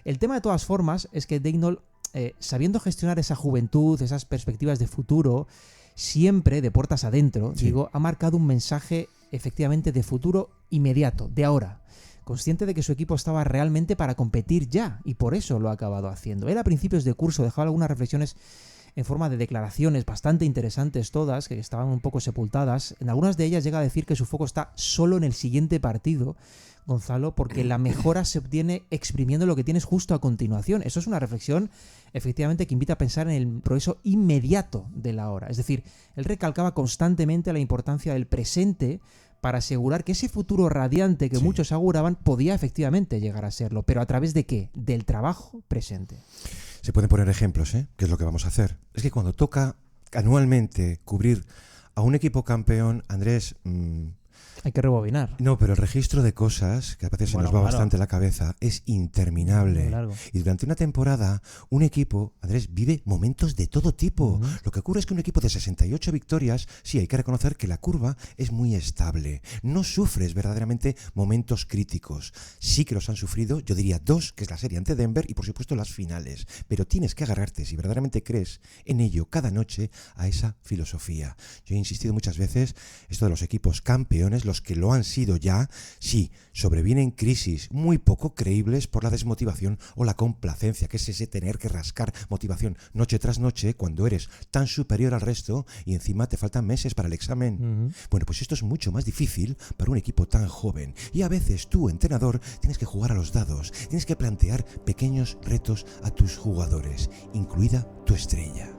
El tema, de todas formas, es que Daigneault, sabiendo gestionar esa juventud, esas perspectivas de futuro, siempre de puertas adentro, ha marcado un mensaje efectivamente de futuro inmediato, de ahora. Consciente de que su equipo estaba realmente para competir ya, y por eso lo ha acabado haciendo. Él a principios de curso dejaba algunas reflexiones en forma de declaraciones bastante interesantes todas, que estaban un poco sepultadas. En algunas de ellas llega a decir que su foco está solo en el siguiente partido, Gonzalo, porque la mejora se obtiene exprimiendo lo que tienes justo a continuación. Eso es una reflexión, efectivamente, que invita a pensar en el progreso inmediato de la hora. Es decir, él recalcaba constantemente la importancia del presente para asegurar que ese futuro radiante que muchos auguraban podía efectivamente llegar a serlo. ¿Pero a través de qué? Del trabajo presente. Se pueden poner ejemplos, ¿eh? ¿Qué es lo que vamos a hacer? Es que cuando toca anualmente cubrir a un equipo campeón, Andrés... hay que rebobinar. No, pero el registro de cosas, que a veces se nos va bastante la cabeza, es interminable. Y durante una temporada, un equipo, Andrés, vive momentos de todo tipo. Lo que ocurre es que un equipo de 68 victorias, sí, hay que reconocer que la curva es muy estable. No sufres verdaderamente momentos críticos. Sí que los han sufrido, yo diría 2, que es la serie ante Denver, y por supuesto las finales. Pero tienes que agarrarte, si verdaderamente crees en ello cada noche, a esa filosofía. Yo he insistido muchas veces, esto de los equipos campeones, los que lo han sido ya, sí, sobrevienen crisis muy poco creíbles por la desmotivación o la complacencia, que es ese tener que rascar motivación noche tras noche cuando eres tan superior al resto y encima te faltan meses para el examen. Bueno, pues esto es mucho más difícil para un equipo tan joven y a veces tú, entrenador, tienes que jugar a los dados, tienes que plantear pequeños retos a tus jugadores, incluida tu estrella.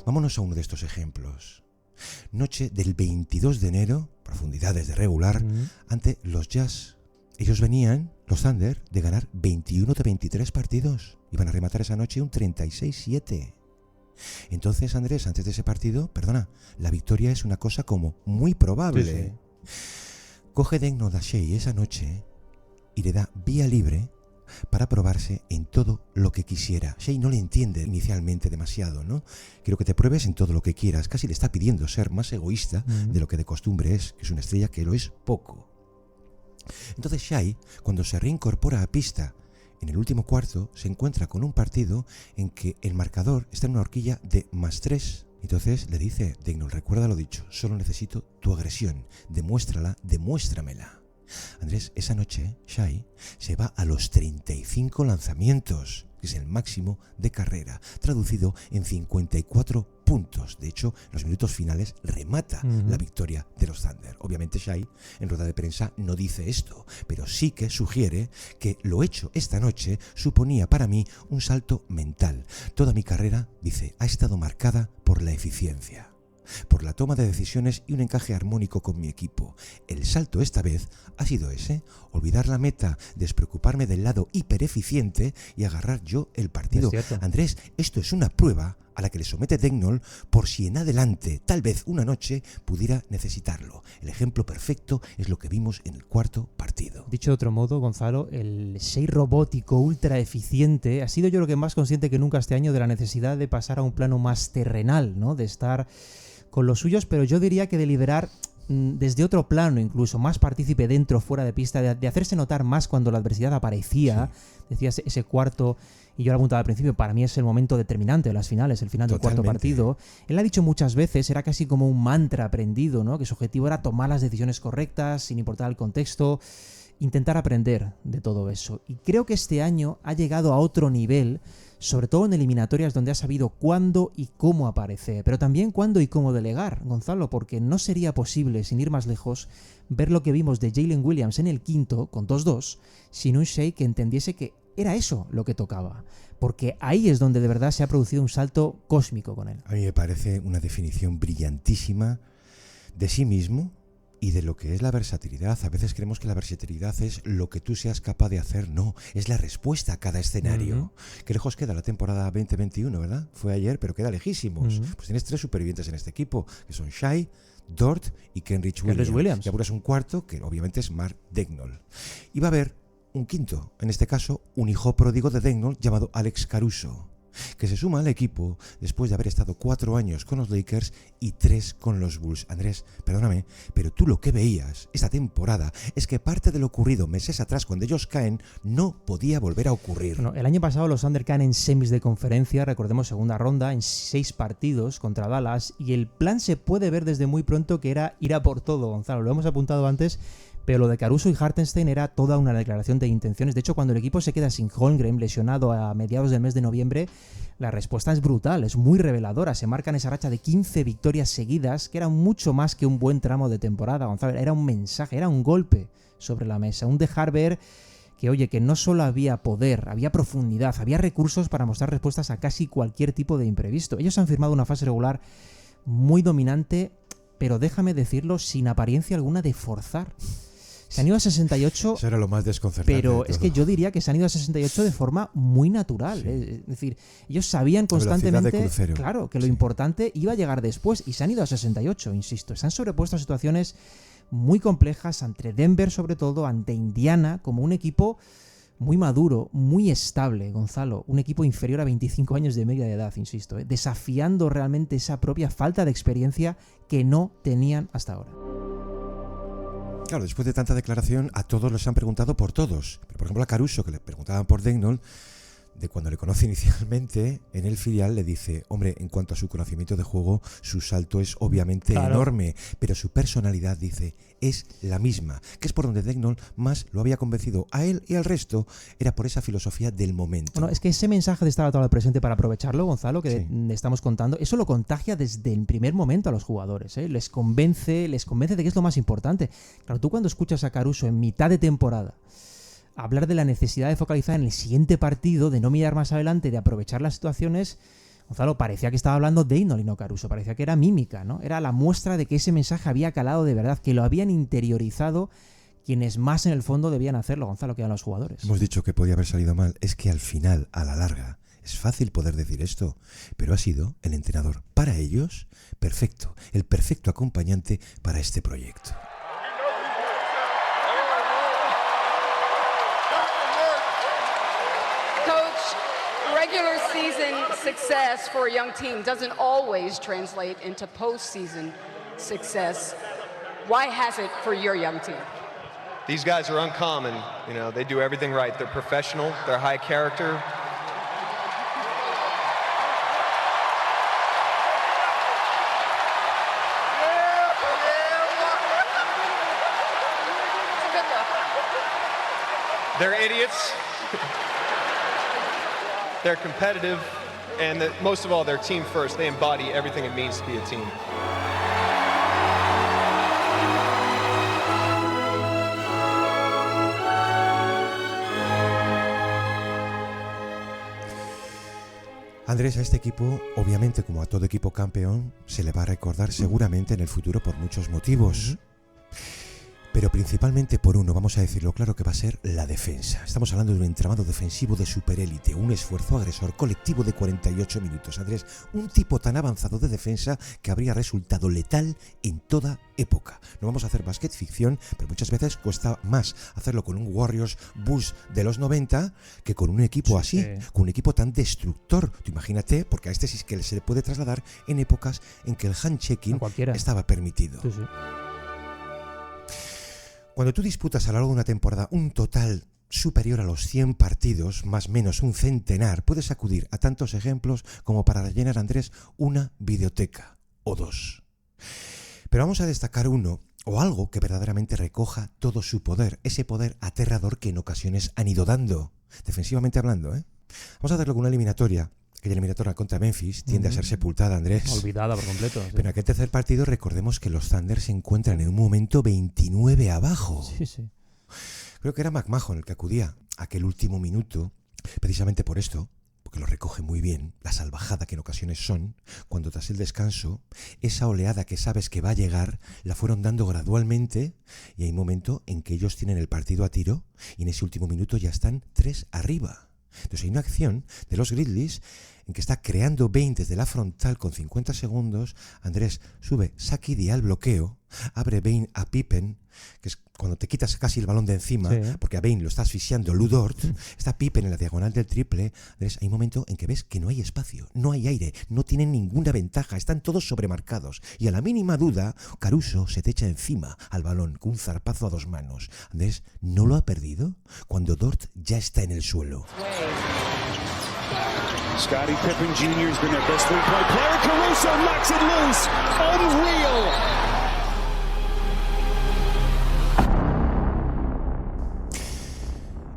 Vámonos a uno de estos ejemplos. Noche del 22 de enero, profundidades de regular, ante los Jazz. Ellos venían, los Thunder, de ganar 21 de 23 partidos. Iban a rematar esa noche un 36-7. Entonces, Andrés, antes de ese partido, la victoria es una cosa como muy probable. Coge Daigneault a Shai esa noche y le da vía libre para probarse en todo lo que quisiera. Shai no le entiende inicialmente demasiado, ¿no? Quiero que te pruebes en todo lo que quieras. Casi le está pidiendo ser más egoísta de lo que de costumbre es, que es una estrella que lo es poco. Entonces Shai, cuando se reincorpora a pista en el último cuarto, se encuentra con un partido en que el marcador está en una horquilla de +3. Entonces le dice Daigneault, recuerda lo dicho, solo necesito tu agresión, demuéstrala, demuéstramela. Andrés, esa noche Shai se va a los 35 lanzamientos, que es el máximo de carrera, traducido en 54 puntos. De hecho, en los minutos finales remata la victoria de los Thunder. Obviamente Shai en rueda de prensa no dice esto, pero sí que sugiere que lo hecho esta noche suponía para mí un salto mental. Toda mi carrera, dice, ha estado marcada por la eficiencia, por la toma de decisiones y un encaje armónico con mi equipo. El salto esta vez ha sido ese, olvidar la meta, despreocuparme del lado hipereficiente y agarrar yo el partido. Andrés, esto es una prueba a la que le somete Daigneault por si en adelante, tal vez una noche, pudiera necesitarlo. El ejemplo perfecto es lo que vimos en el cuarto partido. Dicho de otro modo, Gonzalo, el Shai robótico ultra eficiente ha sido, yo creo que más consciente que nunca este año de la necesidad de pasar a un plano más terrenal, ¿no? De estar con los suyos, pero yo diría que de liderar desde otro plano, incluso más partícipe dentro, fuera de pista, de hacerse notar más cuando la adversidad aparecía. Decías ese cuarto, y yo lo apuntaba al principio, para mí es el momento determinante de las finales, el final del cuarto partido. Él ha dicho muchas veces, era casi como un mantra aprendido, ¿no? Que su objetivo era tomar las decisiones correctas, sin importar el contexto, intentar aprender de todo eso. Y creo que este año ha llegado a otro nivel, sobre todo en eliminatorias donde ha sabido cuándo y cómo aparecer, pero también cuándo y cómo delegar, Gonzalo, porque no sería posible, sin ir más lejos, ver lo que vimos de Jalen Williams en el quinto, con 2-2, sin un Shai que entendiese que era eso lo que tocaba, porque ahí es donde de verdad se ha producido un salto cósmico con él. A mí me parece una definición brillantísima de sí mismo y de lo que es la versatilidad. A veces creemos que la versatilidad es lo que tú seas capaz de hacer. No, es la respuesta a cada escenario. Qué lejos queda la temporada 2021, ¿verdad? Fue ayer, pero queda lejísimos. Pues tienes 3 supervivientes en este equipo, que son Shai, Dort y Kenrich Williams. Y apuras un cuarto, que obviamente es Mark Daigneault. Y va a haber un quinto, en este caso, un hijo pródigo de Daigneault llamado Alex Caruso, que se suma al equipo después de haber estado 4 años con los Lakers y 3 con los Bulls. Andrés, perdóname, pero tú lo que veías esta temporada es que parte de lo ocurrido meses atrás cuando ellos caen no podía volver a ocurrir. Bueno, el año pasado los Thunder caen en semis de conferencia, recordemos segunda ronda, en 6 partidos contra Dallas, y el plan se puede ver desde muy pronto que era ir a por todo, Gonzalo, lo hemos apuntado antes. Pero lo de Caruso y Hartenstein era toda una declaración de intenciones. De hecho, cuando el equipo se queda sin Holmgren lesionado a mediados del mes de noviembre, la respuesta es brutal, es muy reveladora. Se marcan esa racha de 15 victorias seguidas, que era mucho más que un buen tramo de temporada, Gonzalo. Era un mensaje, era un golpe sobre la mesa, un dejar ver que, oye, que no solo había poder, había profundidad, había recursos para mostrar respuestas a casi cualquier tipo de imprevisto. Ellos han firmado una fase regular muy dominante, pero déjame decirlo, sin apariencia alguna de forzar. Se han ido a 68. Eso era lo más desconcertante. Pero es que yo diría que se han ido a 68 de forma muy natural. Sí. Es decir, ellos sabían constantemente, claro, que lo importante iba a llegar después y se han ido a 68, insisto. Se han sobrepuesto a situaciones muy complejas ante Denver, sobre todo, ante Indiana, como un equipo muy maduro, muy estable, Gonzalo. Un equipo inferior a 25 años de media de edad, insisto, desafiando realmente esa propia falta de experiencia que no tenían hasta ahora. Claro, después de tanta declaración, a todos les han preguntado por todos. Pero, por ejemplo, a Caruso, que le preguntaban por Daigneault, de cuando le conoce inicialmente en el filial, le dice, hombre, en cuanto a su conocimiento de juego, su salto es obviamente enorme, pero su personalidad, dice, es la misma, que es por donde Daigneault más lo había convencido a él y al resto, era por esa filosofía del momento. Bueno, es que ese mensaje de estar a todo el presente para aprovecharlo, Gonzalo, que estamos contando, eso lo contagia desde el primer momento a los jugadores, ¿eh? Les convence de que es lo más importante. Claro, tú cuando escuchas a Caruso en mitad de temporada hablar de la necesidad de focalizar en el siguiente partido, de no mirar más adelante, de aprovechar las situaciones, Gonzalo, parecía que estaba hablando Daigneault y no Caruso, parecía que era mímica, ¿no? Era la muestra de que ese mensaje había calado de verdad, que lo habían interiorizado quienes más en el fondo debían hacerlo, Gonzalo, que eran los jugadores. Hemos dicho que podía haber salido mal, es que al final, a la larga, es fácil poder decir esto, pero ha sido el entrenador para ellos perfecto, el perfecto acompañante para este proyecto. Regular season success for a young team doesn't always translate into postseason success. Why has it for your young team? These guys are uncommon. You know, they do everything right. They're professional. They're high character. They're idiots. They're competitive, and most of all, they're team first. They embody everything it means to be a team. Andrés, a este equipo, obviamente como a todo equipo campeón, se le va a recordar seguramente en el futuro por muchos motivos. Pero principalmente por uno, vamos a decirlo claro, que va a ser la defensa. Estamos hablando de un entramado defensivo de superélite, un esfuerzo agresor colectivo de 48 minutos. Andrés, un tipo tan avanzado de defensa que habría resultado letal en toda época. No vamos a hacer basket ficción, pero muchas veces cuesta más hacerlo con un Warriors Bulls de los 90 que con un equipo así, con un equipo tan destructor. Tú imagínate, porque a este sí que se le puede trasladar en épocas en que el handchecking estaba permitido. Sí, sí. Cuando tú disputas a lo largo de una temporada un total superior a los 100 partidos, más o menos un centenar, puedes acudir a tantos ejemplos como para rellenar, Andrés, una videoteca o dos. Pero vamos a destacar uno o algo que verdaderamente recoja todo su poder, ese poder aterrador que en ocasiones han ido dando, defensivamente hablando, ¿eh? Vamos a hacerlo con una eliminatoria. Aquella eliminatoria contra Memphis tiende a ser sepultada, Andrés. Olvidada por completo. Sí. Pero en aquel tercer partido recordemos que los Thunder se encuentran en un momento 29 abajo. Sí, sí. Creo que era McMahon el que acudía a aquel último minuto, precisamente por esto, porque lo recoge muy bien, la salvajada que en ocasiones son, cuando tras el descanso, esa oleada que sabes que va a llegar, la fueron dando gradualmente, y hay un momento en que ellos tienen el partido a tiro, y en ese último minuto ya están 3 arriba. Entonces hay una acción de los Grizzlies en que está creando Bane desde la frontal con 50 segundos. Andrés sube Sakidi al bloqueo, abre Bane a Pippen, que es cuando te quitas casi el balón de encima, porque a Bane lo está asfixiando Lu Dort. Está Pippen en la diagonal del triple. Andrés, hay un momento en que ves que no hay espacio, no hay aire, no tienen ninguna ventaja, están todos sobremarcados. Y a la mínima duda, Caruso se te echa encima al balón con un zarpazo a 2 manos. Andrés, ¿no lo ha perdido? Cuando Dort ya está en el suelo. Scottie Pippen Jr. has been their best three-point player. Caruso knocks it loose. Unreal.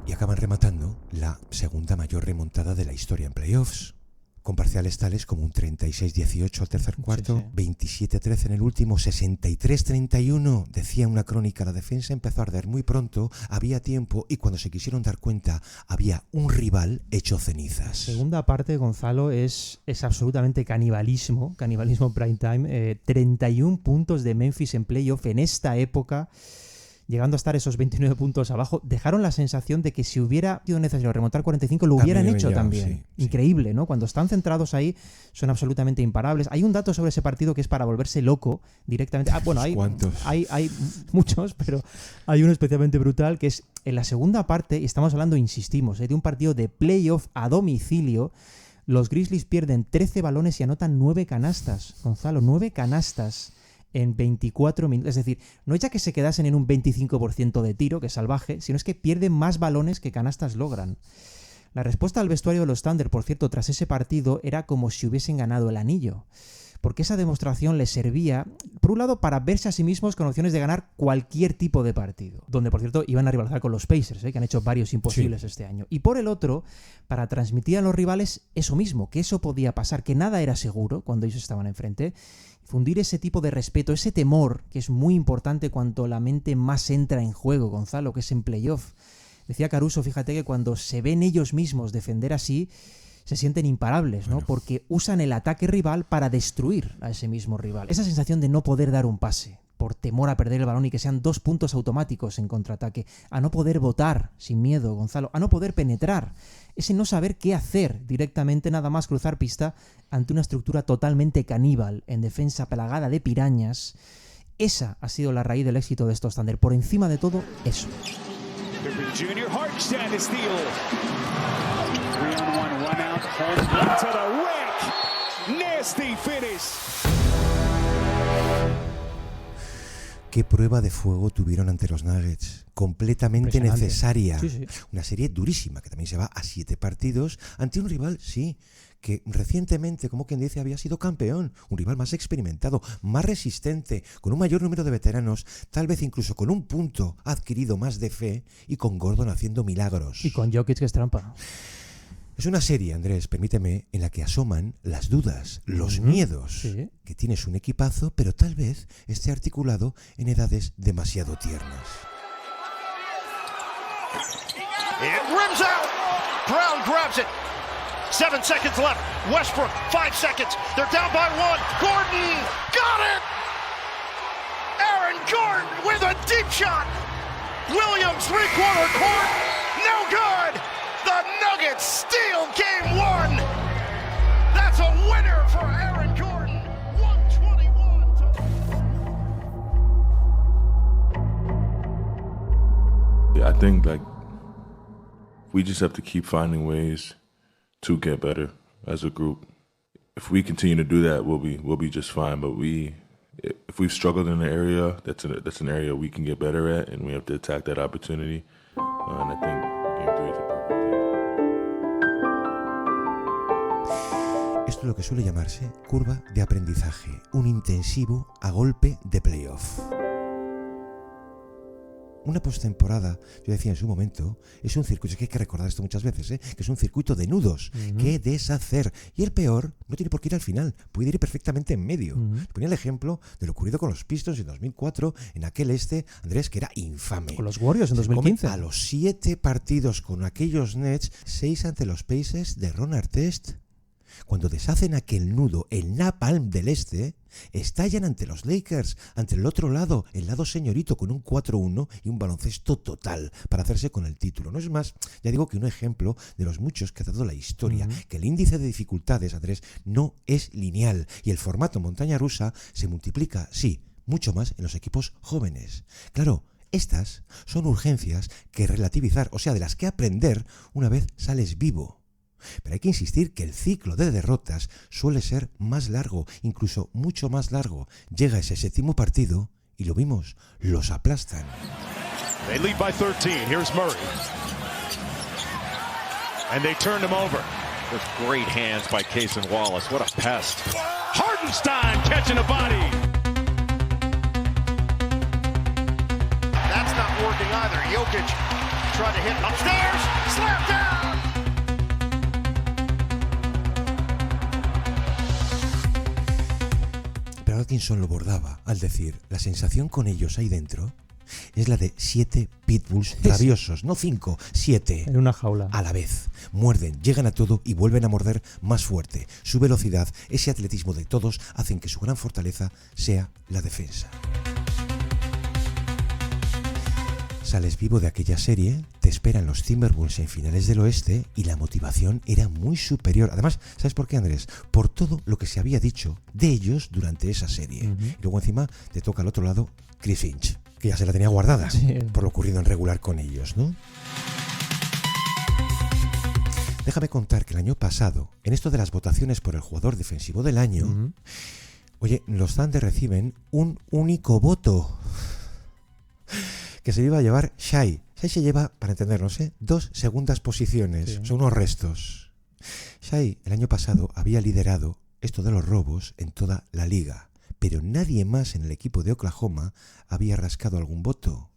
Y acaban rematando la segunda mayor remontada de la historia en playoffs, con parciales tales como un 36-18 al tercer cuarto, 27-13 en el último, 63-31. Decía una crónica, la defensa empezó a arder muy pronto, había tiempo, y cuando se quisieron dar cuenta, había un rival hecho cenizas. La segunda parte, Gonzalo, es absolutamente canibalismo prime time. 31 puntos de Memphis en playoff en esta época, llegando a estar esos 29 puntos abajo. Dejaron la sensación de que si hubiera sido necesario remontar 45, lo hubieran hecho también. Sí, increíble, ¿no? Cuando están centrados ahí, son absolutamente imparables. Hay un dato sobre ese partido que es para volverse loco directamente. Bueno, hay muchos, pero hay uno especialmente brutal, que es en la segunda parte, y estamos hablando, insistimos, de un partido de playoff a domicilio. Los Grizzlies pierden 13 balones y anotan 9 canastas. Gonzalo, 9 canastas en 24 minutos. Es decir, no es ya que se quedasen en un 25% de tiro, que es salvaje, sino es que pierden más balones que canastas logran. La respuesta al vestuario de los Thunder, por cierto, tras ese partido, era como si hubiesen ganado el anillo. Porque esa demostración les servía, por un lado, para verse a sí mismos con opciones de ganar cualquier tipo de partido. Donde, por cierto, iban a rivalizar con los Pacers, que han hecho varios imposibles este año. Y por el otro, para transmitir a los rivales eso mismo, que eso podía pasar, que nada era seguro cuando ellos estaban enfrente. Fundir ese tipo de respeto, ese temor, que es muy importante cuando la mente más entra en juego, Gonzalo, que es en playoff. Decía Caruso, fíjate que cuando se ven ellos mismos defender así, se sienten imparables, ¿no? Porque usan el ataque rival para destruir a ese mismo rival. Esa sensación de no poder dar un pase por temor a perder el balón y que sean 2 puntos automáticos en contraataque, a no poder votar sin miedo, Gonzalo, a no poder penetrar, ese no saber qué hacer directamente, nada más cruzar pista ante una estructura totalmente caníbal, en defensa plagada de pirañas. Esa ha sido la raíz del éxito de estos Thunder. Por encima de todo, eso. Junior Hartstein is steal. 3-on-1 run out, home to the rack. Nasty finish. ¿Qué prueba de fuego tuvieron ante los Nuggets? Completamente necesaria. Sí. Una serie durísima, que también se va a 7 partidos ante un rival, sí, que recientemente, como quien dice, había sido campeón. Un rival más experimentado, más resistente, con un mayor número de veteranos, tal vez incluso con un punto adquirido más de fe, y con Gordon haciendo milagros. Y con Jokic, que es trampa. Es una serie, Andrés, permíteme, en la que asoman las dudas, los miedos, que tienes un equipazo, pero tal vez esté articulado en edades demasiado tiernas. It rims out. Brown grabs it. 7 seconds left. Westbrook, 5 seconds. They're down by 1. Gordon got it. Aaron Gordon with a deep shot. Williams, 3-quarter court. No good. The Nuggets steal game 1. That's a winner for Aaron Gordon. 121. Yeah, I think we just have to keep finding ways to get better as a group. If we continue to do that, we'll be just fine. But if we've struggled in an area, that's an area we can get better at, and we have to attack that opportunity. And I think Game 3 is a perfect example. Esto es lo que suele llamarse curva de aprendizaje, un intensivo a golpe de playoff. una postemporada, yo decía en su momento, es un circuito, es que hay que recordar esto muchas veces, que es un circuito de nudos, que deshacer. Y el peor no tiene por qué ir al final, puede ir perfectamente en medio. Ponía el ejemplo de lo ocurrido con los Pistons en 2004, en aquel Andrés, que era infame. Con los Warriors en 2015. A los 7 partidos con aquellos Nets, 6 ante los Pacers de Ron Artest. Cuando deshacen aquel nudo, el napalm del estallan ante los Lakers, ante el otro lado, el lado señorito, con un 4-1 y un baloncesto total para hacerse con el título. No es más, ya digo que un ejemplo de los muchos que ha dado la historia, que el índice de dificultades, Andrés, no es lineal y el formato montaña rusa se multiplica, sí, mucho más en los equipos jóvenes. Claro, estas son urgencias que relativizar, o sea, de las que aprender una vez sales vivo. Pero hay que insistir que el ciclo de derrotas suele ser más largo, incluso mucho más largo. Llega ese 7º partido y lo vimos, los aplastan. They lead by 13. Here's Murray. And they turned him over. With great hands by Cason Wallace. What a pest. Hardenstein catching a body. That's not working either. Jokic trying to hit upstairs. Slap down. Pero Atkinson lo bordaba al decir, la sensación con ellos ahí dentro es la de 7 pitbulls rabiosos, no 5, 7. En una jaula. A la vez. Muerden, llegan a todo y vuelven a morder más fuerte. Su velocidad, ese atletismo de todos, hacen que su gran fortaleza sea la defensa. Sales vivo de aquella serie, te esperan los Timberwolves en finales del oeste y la motivación era muy superior. Además, ¿sabes por qué, Andrés? Por todo lo que se había dicho de ellos durante esa serie. Y luego encima te toca al otro lado Chris Finch, que ya se la tenía guardada por lo ocurrido en regular con ellos, ¿no? Déjame contar que el año pasado, en esto de las votaciones por el jugador defensivo del año, oye, los Thunder reciben un único voto que se iba a llevar Shai. Shai se lleva, para entendernos, 2 segundas posiciones. Son unos restos. Shai el año pasado había liderado esto de los robos en toda la liga, pero nadie más en el equipo de Oklahoma había rascado algún voto.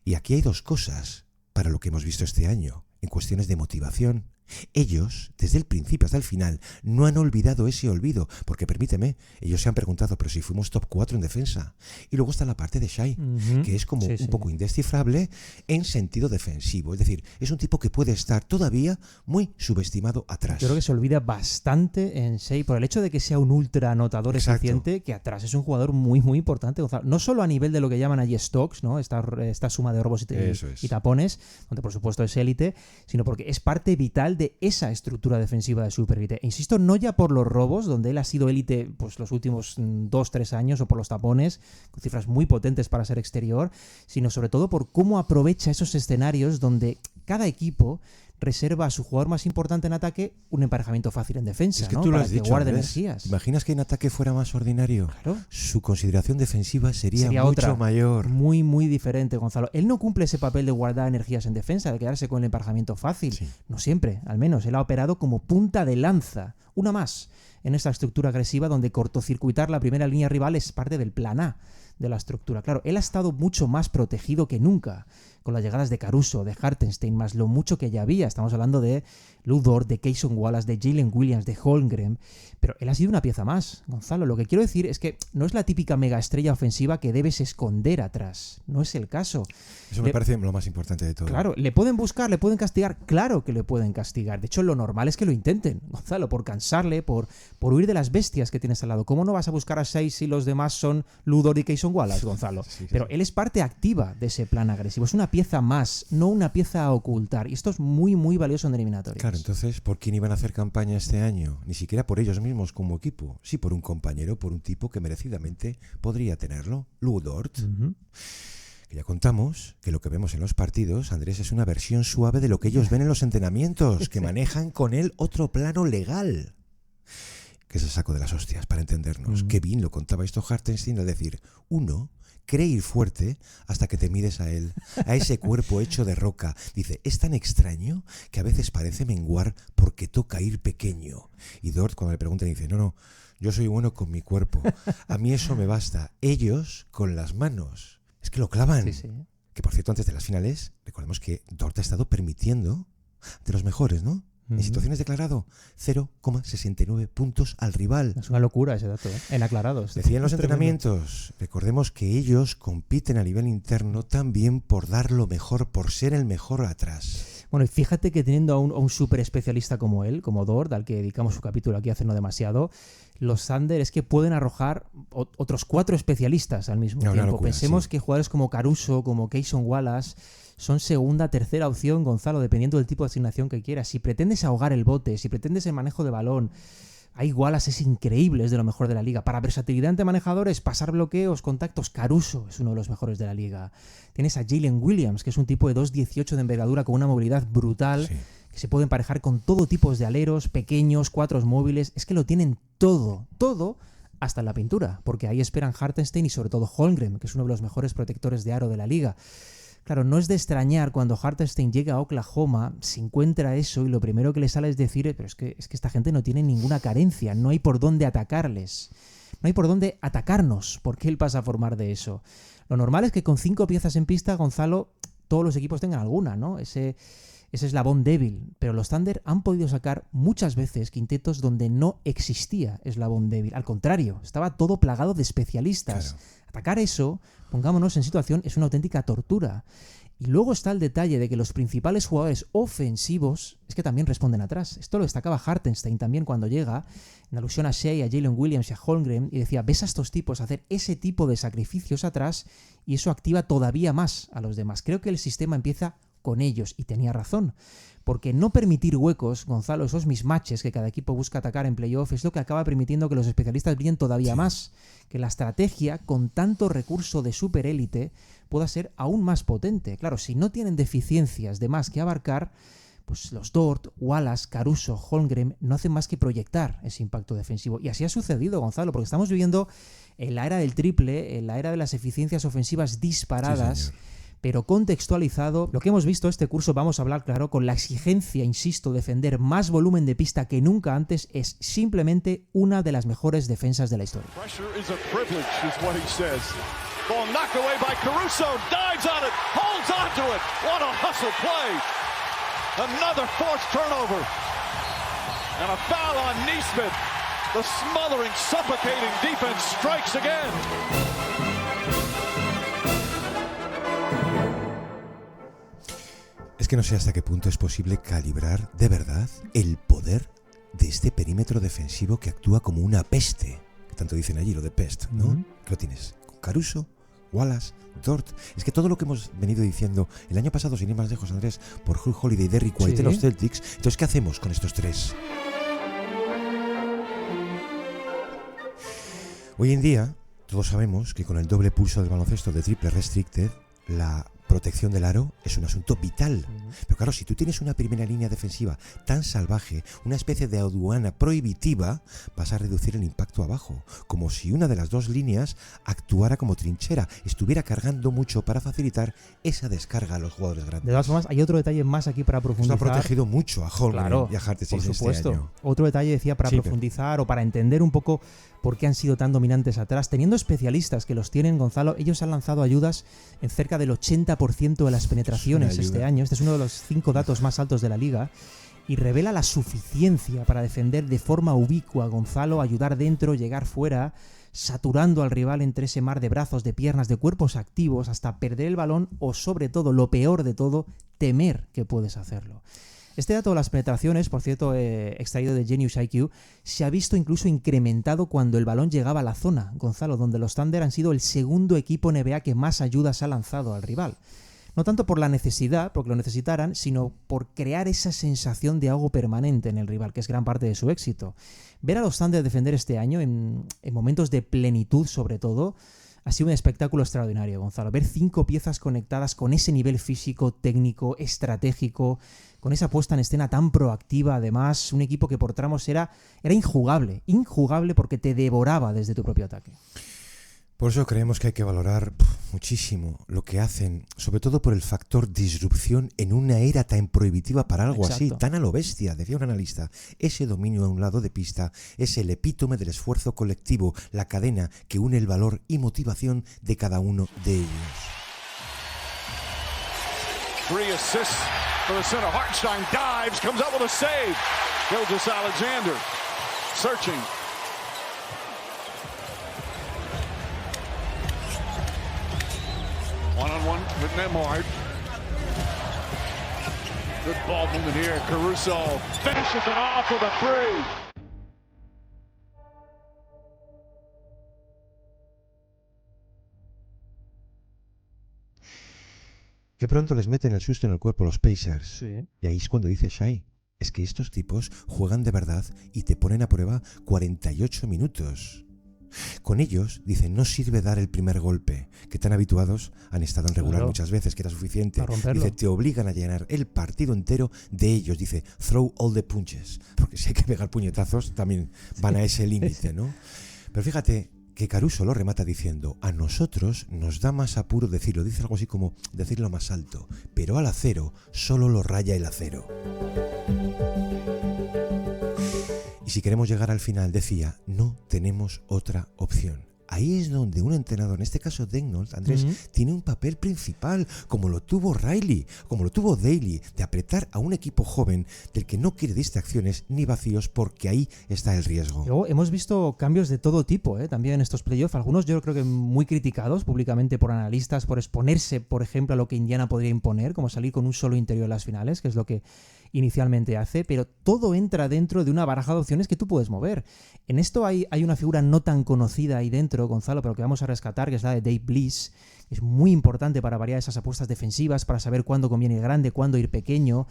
Y aquí hay 2 cosas para lo que hemos visto este año, en cuestiones de motivación. Ellos, desde el principio hasta el final, no han olvidado ese olvido, porque permíteme, ellos se han preguntado, pero si fuimos top 4 en defensa. Y luego está la parte de Shai, que es como un poco indescifrable en sentido defensivo. Es decir, es un tipo que puede estar todavía muy subestimado atrás. Yo creo que se olvida bastante en Shai por el hecho de que sea un ultra anotador eficiente, que atrás es un jugador muy, muy importante, Gonzalo. No solo a nivel de lo que llaman allí stocks, ¿no? Esta suma de robos y tapones, donde por supuesto es élite, sino porque es parte vital de esa estructura defensiva de superélite. E insisto, no ya por los robos, donde él ha sido élite pues, los últimos 2-3 años, o por los tapones, con cifras muy potentes para ser exterior, sino sobre todo por cómo aprovecha esos escenarios donde cada equipo reserva a su jugador más importante en ataque un emparejamiento fácil en defensa, es que ¿no? tú lo Para has que dicho, guarde Andrés. energías. ¿Te imaginas que en ataque fuera más ordinario? Claro. Su consideración defensiva sería mucho otra, mayor. Muy, muy diferente, Gonzalo. Él no cumple ese papel de guardar energías en defensa, de quedarse con el emparejamiento fácil. No siempre, al menos. Él ha operado como punta de lanza. Una más en esta estructura agresiva donde cortocircuitar la primera línea rival es parte del plan A de la estructura. Claro, él ha estado mucho más protegido que nunca con las llegadas de Caruso, de Hartenstein, más lo mucho que ya había. Estamos hablando de Lu Dort, de Cason Wallace, de Jalen Williams, de Holmgren. Pero él ha sido una pieza más, Gonzalo. Lo que quiero decir es que no es la típica mega estrella ofensiva que debes esconder atrás. No es el caso. Eso me parece lo más importante de todo. Claro, ¿le pueden buscar, le pueden castigar? Claro que le pueden castigar. De hecho, lo normal es que lo intenten, Gonzalo, por cansarle, por huir de las bestias que tienes al lado. ¿Cómo no vas a buscar a 6 si los demás son Lu Dort y Cason Wallace, Gonzalo? Pero él es parte activa de ese plan agresivo. Es una pieza más, no una pieza a ocultar. Y esto es muy, muy valioso en eliminatorias. Claro, entonces, ¿por quién iban a hacer campaña este año? Ni siquiera por ellos mismos como equipo. Sí, por un compañero, por un tipo que merecidamente podría tenerlo. Lu Dort. Que ya contamos que lo que vemos en los partidos, Andrés, es una versión suave de lo que ellos ven en los entrenamientos, que manejan con él otro plano legal. Que es el saco de las hostias, para entendernos. Qué bien lo contaba esto Hartenstein al decir, uno cree ir fuerte hasta que te mides a él, a ese cuerpo hecho de roca. Dice, es tan extraño que a veces parece menguar porque toca ir pequeño. Y Dort, cuando le preguntan, dice, no, yo soy bueno con mi cuerpo. A mí eso me basta. Ellos con las manos. Es que lo clavan. Que por cierto, antes de las finales, recordemos que Dort ha estado permitiendo de los mejores, ¿no? En situaciones declarado 0,69 puntos al rival. Es una locura ese dato, ¿eh? En aclarados. Decían los entrenamientos, recordemos que ellos compiten a nivel interno también por dar lo mejor, por ser el mejor atrás. Bueno, y fíjate que teniendo a un súper especialista como él, como Dort, al que dedicamos su capítulo aquí hace no demasiado, los Thunder es que pueden arrojar otros 4 especialistas al mismo tiempo. Locura, Pensemos sí. que jugadores como Caruso, como Cason Wallace son segunda, tercera opción, Gonzalo, dependiendo del tipo de asignación que quieras. Si pretendes ahogar el bote, si pretendes el manejo de balón, hay Wallace, es increíble, es de lo mejor de la liga. Para versatilidad ante manejadores, pasar bloqueos, contactos, Caruso es uno de los mejores de la liga. Tienes a Jalen Williams, que es un tipo de 2'18" de envergadura con una movilidad brutal, Sí. que se puede emparejar con todo tipo de aleros, pequeños, 4 móviles. Es que lo tienen todo, hasta en la pintura, porque ahí esperan Hartenstein y sobre todo Holmgren, que es uno de los mejores protectores de aro de la liga. Claro, no es de extrañar cuando Hartenstein llega a Oklahoma, se encuentra eso y lo primero que le sale es decir, pero es que esta gente no tiene ninguna carencia, no hay por dónde atacarles, no hay por dónde atacarnos, porque él pasa a formar de eso. Lo normal es que con 5 piezas en pista, Gonzalo, todos los equipos tengan alguna, ¿no? Ese eslabón débil, pero los Thunder han podido sacar muchas veces quintetos donde no existía eslabón débil. Al contrario, estaba todo plagado de especialistas. Claro. Atacar eso, pongámonos en situación, es una auténtica tortura. Y luego está el detalle de que los principales jugadores ofensivos es que también responden atrás. Esto lo destacaba Hartenstein también cuando llega, en alusión a Shea, a Jalen Williams y a Holmgren, y decía, ves a estos tipos hacer ese tipo de sacrificios atrás y eso activa todavía más a los demás. Creo que el sistema empieza con ellos, y tenía razón, porque no permitir huecos, Gonzalo, esos mismatches que cada equipo busca atacar en playoff, es lo que acaba permitiendo que los especialistas brillen todavía más, que la estrategia, con tanto recurso de superélite, pueda ser aún más potente. Claro, si no tienen deficiencias de más que abarcar, pues los Dort, Wallace, Caruso, Holmgren no hacen más que proyectar ese impacto defensivo. Y así ha sucedido, Gonzalo, porque estamos viviendo en la era del triple, en la era de las eficiencias ofensivas disparadas, Sí, pero contextualizado. Lo que hemos visto este curso, vamos a hablar claro, con la exigencia, insisto, defender más volumen de pista que nunca antes, es simplemente una de las mejores defensas de la historia. Pressure is a privilege, is what he says. Ball knocked away by Caruso, dives on it, holds onto it. What a hustle play. Another forced turnover. And a foul on Nesmith. The smothering, suffocating defense strikes again. Es que no sé hasta qué punto es posible calibrar de verdad el poder de este perímetro defensivo que actúa como una peste. Que tanto dicen allí, lo de pest, ¿no? Que lo tienes con Caruso, Wallace, Dort. Es que todo lo que hemos venido diciendo el año pasado, sin ir más lejos, Andrés, por Jrue Holiday, Derrick White en los Celtics. Entonces, ¿qué hacemos con estos tres? Hoy en día, todos sabemos que con el doble pulso del baloncesto de triple restricted, la protección del aro es un asunto vital. Pero claro, si tú tienes una primera línea defensiva tan salvaje, una especie de aduana prohibitiva, vas a reducir el impacto abajo, como si una de las dos líneas actuara como trinchera, estuviera cargando mucho para facilitar esa descarga a los jugadores grandes. De todas formas, hay otro detalle más aquí para profundizar. Esto ha protegido mucho a Holmgren y a Hartenstein por supuesto. Este año. Otro detalle decía para profundizar o para entender un poco por qué han sido tan dominantes atrás. Teniendo especialistas que los tienen, Gonzalo, ellos han lanzado ayudas en cerca del 80% de las penetraciones este año. Este es uno de los 5 datos más altos de la liga y revela la suficiencia para defender de forma ubicua, Gonzalo, ayudar dentro, llegar fuera, saturando al rival entre ese mar de brazos, de piernas, de cuerpos activos, hasta perder el balón o, sobre todo, lo peor de todo, temer que puedes hacerlo. Este dato de las penetraciones, por cierto, extraído de Genius IQ, se ha visto incluso incrementado cuando el balón llegaba a la zona, Gonzalo, donde los Thunder han sido el segundo equipo NBA que más ayudas ha lanzado al rival. No tanto por la necesidad, porque lo necesitaran, sino por crear esa sensación de ahogo permanente en el rival, que es gran parte de su éxito. Ver a los Thunder defender este año, en momentos de plenitud sobre todo, ha sido un espectáculo extraordinario, Gonzalo. Ver 5 piezas conectadas con ese nivel físico, técnico, estratégico, con esa puesta en escena tan proactiva, además, un equipo que por tramos era injugable porque te devoraba desde tu propio ataque. Por eso creemos que hay que valorar muchísimo lo que hacen, sobre todo por el factor disrupción en una era tan prohibitiva para algo así, tan a lo bestia, decía un analista. Ese dominio a un lado de pista es el epítome del esfuerzo colectivo, la cadena que une el valor y motivación de cada uno de ellos. 3 assists for the center. Hartenstein dives, comes up with a save. Gilgeous-Alexander searching. One-on-one with Nembhard. Good ball movement here. Caruso finishes it off with a 3. Que pronto les meten el susto en el cuerpo los Pacers. Sí. Y ahí es cuando dice Shai, es que estos tipos juegan de verdad y te ponen a prueba 48 minutos. Con ellos, dicen, no sirve dar el primer golpe, que tan habituados han estado en regular muchas veces, que era suficiente. Dice, te obligan a llenar el partido entero de ellos. Dice, throw all the punches. Porque si hay que pegar puñetazos, también van a ese límite, ¿no? Pero fíjate que Caruso lo remata diciendo, a nosotros nos da más apuro decirlo, dice algo así como decirlo más alto, pero al acero solo lo raya el acero. Y si queremos llegar al final, decía, no tenemos otra opción. Ahí es donde un entrenador, en este caso Daigneault, Andrés, tiene un papel principal, como lo tuvo Riley, como lo tuvo Daly, de apretar a un equipo joven del que no quiere distracciones ni vacíos, porque ahí está el riesgo. Luego hemos visto cambios de todo tipo, también en estos playoffs, algunos yo creo que muy criticados públicamente por analistas, por exponerse, por ejemplo, a lo que Indiana podría imponer, como salir con un solo interior en las finales, que es lo que inicialmente hace, pero todo entra dentro de una baraja de opciones que tú puedes mover. En esto hay una figura no tan conocida ahí dentro, Gonzalo, pero que vamos a rescatar, que es la de Dave Bliss. Es muy importante para variar esas apuestas defensivas, para saber cuándo conviene ir grande, cuándo ir pequeño.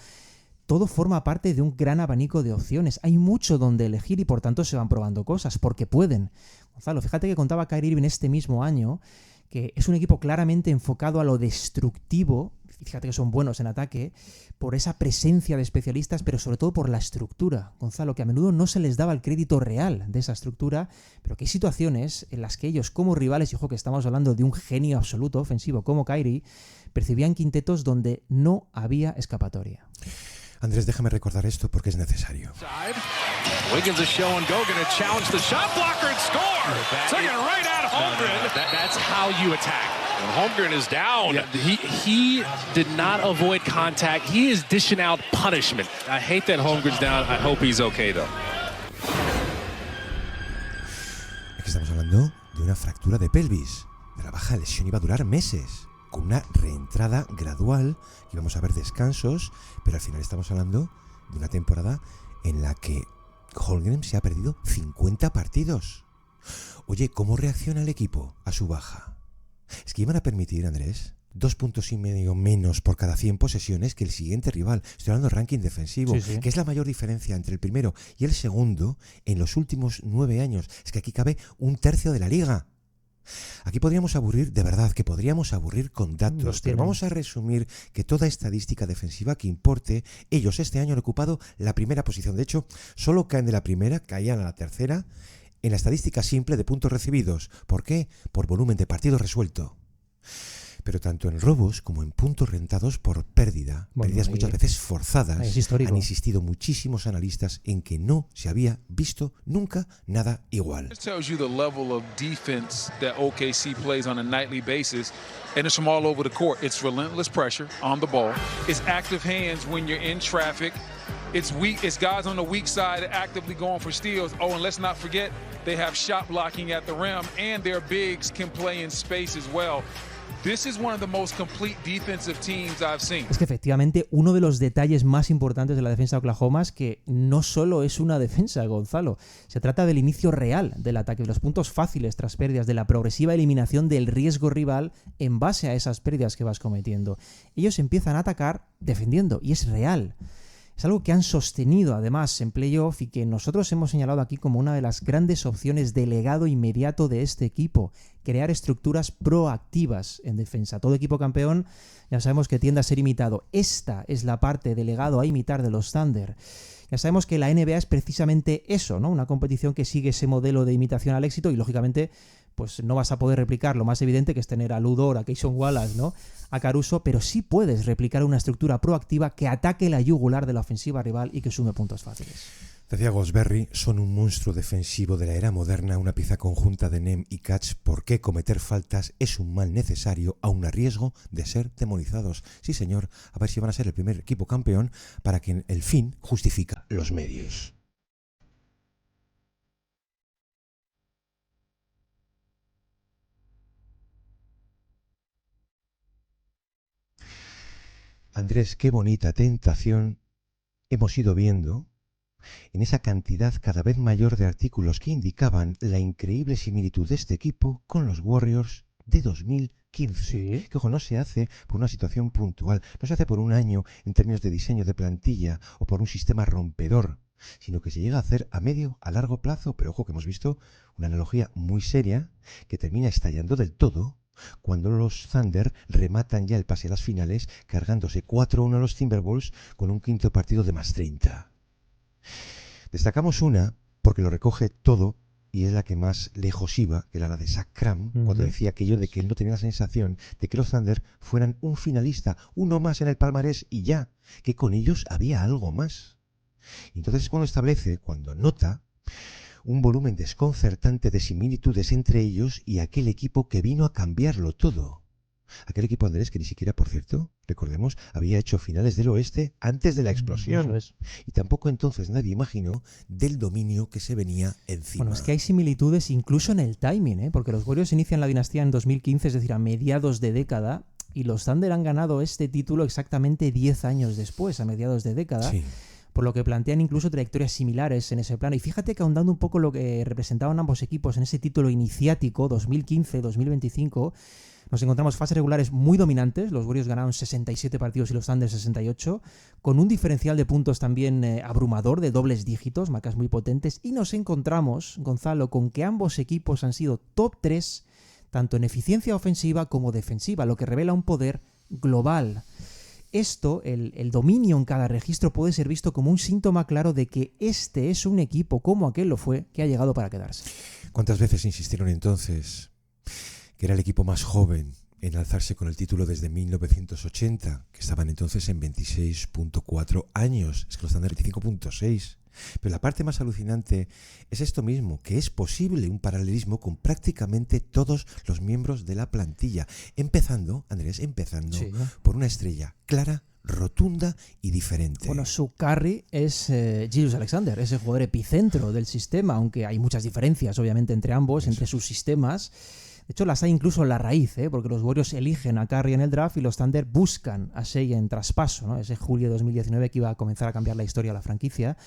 Todo forma parte de un gran abanico de opciones. Hay mucho donde elegir y por tanto se van probando cosas, porque pueden. Gonzalo, fíjate que contaba Kyrie Irving este mismo año, que es un equipo claramente enfocado a lo destructivo. Fíjate que son buenos en ataque, por esa presencia de especialistas, pero sobre todo por la estructura, Gonzalo, que a menudo no se les daba el crédito real de esa estructura, pero que hay situaciones en las que ellos como rivales, y ojo que estamos hablando de un genio absoluto ofensivo como Kyrie, percibían quintetos donde no había escapatoria. Andrés, déjame recordar esto porque es necesario. Wiggins is showing go, going to challenge the shot blocker and score. Took it right out of Holmgren. That's how you attack. When Holmgren is down. Yeah, he did not avoid contact. He is dishing out punishment. I hate that Holmgren's down. I hope he's okay, though. Aquí estamos hablando de una fractura de pelvis. De la baja lesión iba a durar meses, con una reentrada gradual, y vamos a ver descansos, pero al final estamos hablando de una temporada en la que Holmgren se ha perdido 50 partidos. Oye, ¿cómo reacciona el equipo a su baja? Es que iban a permitir, Andrés, 2,5 puntos menos por cada 100 posesiones que el siguiente rival. Estoy hablando de ranking defensivo, sí. Que es la mayor diferencia entre el primero y el segundo en los últimos 9 años. Es que aquí cabe un tercio de la liga. Aquí podríamos aburrir, de verdad, que podríamos aburrir con datos, pero vamos a resumir que toda estadística defensiva que importe, ellos este año han ocupado la primera posición. De hecho, solo caen de la primera, caían a la tercera en la estadística simple de puntos recibidos. ¿Por qué? Por volumen de partido resuelto. Pero tanto en robos como en puntos rentados por pérdida, pérdidas muchas veces forzadas, han insistido muchísimos analistas en que no se había visto nunca nada igual. This tells you the level of defense that OKC plays on a nightly basis, and it's from all over the court. It's relentless pressure on the ball. It's active hands when you're in traffic. It's weak. It's guys on the weak side actively going for steals. Oh, and let's not forget, they have shot blocking at the rim, and their bigs can play in space as well. This is one of the most complete defensive teams I've seen. Es que efectivamente uno de los detalles más importantes de la defensa de Oklahoma es que no solo es una defensa, Gonzalo. Se trata del inicio real del ataque, de los puntos fáciles tras pérdidas, de la progresiva eliminación del riesgo rival en base a esas pérdidas que vas cometiendo. Ellos empiezan a atacar defendiendo y es real. Es algo que han sostenido además en playoff y que nosotros hemos señalado aquí como una de las grandes opciones de legado inmediato de este equipo, crear estructuras proactivas en defensa. Todo equipo campeón ya sabemos que tiende a ser imitado. Esta es la parte de legado a imitar de los Thunder. Ya sabemos que la NBA es precisamente eso, ¿no? Una competición que sigue ese modelo de imitación al éxito y lógicamente pues no vas a poder replicar lo más evidente que es tener a Lou Dort, a Cason Wallace, ¿no? A Caruso, pero sí puedes replicar una estructura proactiva que ataque la yugular de la ofensiva rival y que sume puntos fáciles. Decía Goldsberry, son un monstruo defensivo de la era moderna, una pieza conjunta de Nem y Catch. ¿Por qué cometer faltas es un mal necesario, aun a riesgo de ser demonizados? Sí, señor, a ver si van a ser el primer equipo campeón para quien el fin justifica los medios. Andrés, qué bonita tentación hemos ido viendo en esa cantidad cada vez mayor de artículos que indicaban la increíble similitud de este equipo con los Warriors de 2015. Sí. Que, ojo, no se hace por una situación puntual, no se hace por un año en términos de diseño de plantilla o por un sistema rompedor, sino que se llega a hacer a medio, a largo plazo. Pero ojo, que hemos visto una analogía muy seria que termina estallando del todo cuando los Thunder rematan ya el pase a las finales, cargándose 4-1 a los Timberwolves con un quinto partido de +30. Destacamos una porque lo recoge todo y es la que más lejos iba, que era la de Zach Cram, cuando decía aquello de que él no tenía la sensación de que los Thunder fueran un finalista, uno más en el palmarés y ya, que con ellos había algo más. Y entonces es cuando establece, cuando nota un volumen desconcertante de similitudes entre ellos y aquel equipo que vino a cambiarlo todo. Aquel equipo, Andrés, que ni siquiera, por cierto, recordemos, había hecho finales del oeste antes de la explosión. Eso es. Y tampoco entonces nadie imaginó del dominio que se venía encima. Bueno, es que hay similitudes incluso en el timing, porque los Warriors inician la dinastía en 2015, es decir, a mediados de década, y los Thunder han ganado este título exactamente 10 años después, a mediados de década. Sí. Por lo que plantean incluso trayectorias similares en ese plano. Y fíjate que ahondando un poco lo que representaban ambos equipos en ese título iniciático, 2015-2025, nos encontramos fases regulares muy dominantes. Los Warriors ganaron 67 partidos y los Thunder 68, con un diferencial de puntos también abrumador, de dobles dígitos, marcas muy potentes. Y nos encontramos, Gonzalo, con que ambos equipos han sido top 3, tanto en eficiencia ofensiva como defensiva, lo que revela un poder global. Esto, el dominio en cada registro, puede ser visto como un síntoma claro de que este es un equipo, como aquel lo fue, que ha llegado para quedarse. ¿Cuántas veces insistieron entonces que era el equipo más joven en alzarse con el título desde 1980, que estaban entonces en 26.4 años? Es que los Thunder 25.6. Pero la parte más alucinante es esto mismo, que es posible un paralelismo con prácticamente todos los miembros de la plantilla, empezando, Andrés, Sí. por una estrella clara, rotunda y diferente. Bueno, su carry es Gilgeous Alexander, ese jugador epicentro del sistema, aunque hay muchas diferencias, obviamente, entre ambos, entre sus sistemas. De hecho, las hay incluso en la raíz, porque los Warriors eligen a Curry en el draft y los Thunder buscan a Shea en traspaso, ¿no? Ese julio de 2019 que iba a comenzar a cambiar la historia de la franquicia.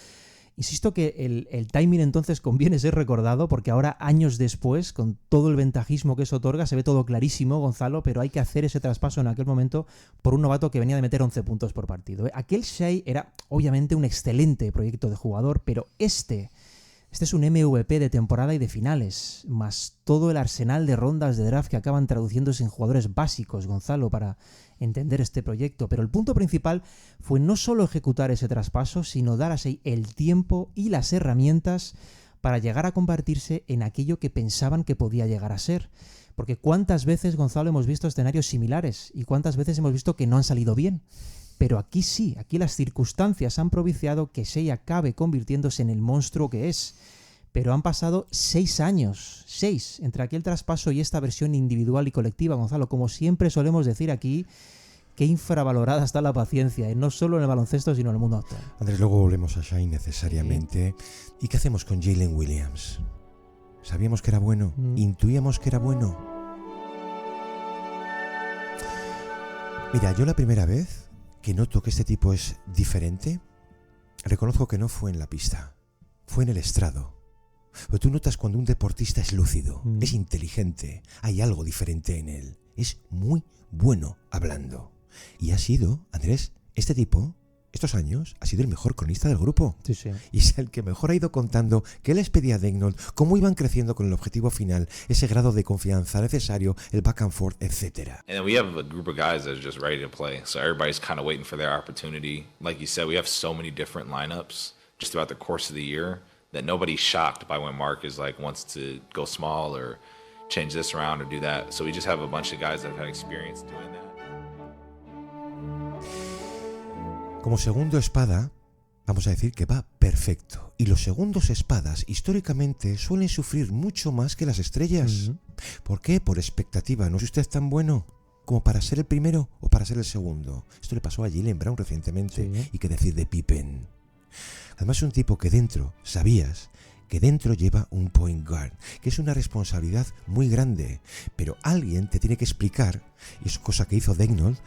Insisto que el timing entonces conviene ser recordado, porque ahora, años después, con todo el ventajismo que eso otorga, se ve todo clarísimo, Gonzalo, pero hay que hacer ese traspaso en aquel momento por un novato que venía de meter 11 puntos por partido. Aquel Shea era obviamente un excelente proyecto de jugador, pero este es un MVP de temporada y de finales, más todo el arsenal de rondas de draft que acaban traduciéndose en jugadores básicos, Gonzalo, para entender este proyecto. Pero el punto principal fue no solo ejecutar ese traspaso, sino dar a Shea el tiempo y las herramientas para llegar a convertirse en aquello que pensaban que podía llegar a ser. Porque cuántas veces, Gonzalo, hemos visto escenarios similares y cuántas veces hemos visto que no han salido bien. Pero aquí sí, aquí las circunstancias han propiciado que Shea acabe convirtiéndose en el monstruo que es. Pero han pasado 6 años, 6, entre aquel traspaso y esta versión individual y colectiva, Gonzalo. Como siempre solemos decir aquí, qué infravalorada está la paciencia, no solo en el baloncesto, sino en el mundo actual. Andrés, luego volvemos a Shea necesariamente. Sí. ¿Y qué hacemos con Jalen Williams? ¿Sabíamos que era bueno? ¿Intuíamos que era bueno? Mira, yo la primera vez que noto que este tipo es diferente, reconozco que no fue en la pista, fue en el estrado. Pero tú notas cuando un deportista es lúcido, es inteligente, hay algo diferente en él, es muy bueno hablando. Y ha sido, Andrés, este tipo, estos años, ha sido el mejor cronista del grupo. Sí, sí. Y es el que mejor ha ido contando qué les pedía a Daigneault, cómo iban creciendo con el objetivo final, ese grado de confianza necesario, el back and forth, etc. And then we have a group of guys that are just ready to play. So everybody's kind of waiting for their opportunity. Like you said, we have so many different lineups just throughout the course of the year that nobody's shocked by when Mark is like wants to go small or change this around or do that. So we just have a bunch of guys that have had experience doing that. Como segundo espada, vamos a decir que va perfecto. Y los segundos espadas históricamente suelen sufrir mucho más que las estrellas. ¿Por qué? Por expectativa. ¿No es usted tan bueno como para ser el primero o para ser el segundo? Esto le pasó a Jaylen Brown recientemente. Sí. Y qué decir de Pippen. Además es un tipo que dentro, sabías, que dentro lleva un point guard, que es una responsabilidad muy grande. Pero alguien te tiene que explicar, y es cosa que hizo Daigneault,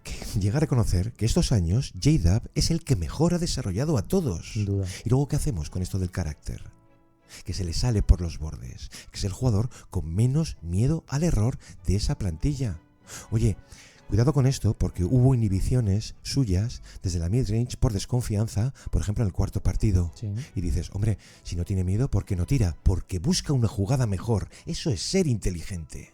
que llega a reconocer que estos años J-Dub es el que mejor ha desarrollado a todos. Sin duda. Y luego, ¿qué hacemos con esto del carácter? Que se le sale por los bordes, que es el jugador con menos miedo al error de esa plantilla. Oye, cuidado con esto, porque hubo inhibiciones suyas desde la mid-range por desconfianza, por ejemplo en el cuarto partido. Sí. Y dices, hombre, si no tiene miedo, ¿por qué no tira? Porque busca una jugada mejor. Eso es ser inteligente.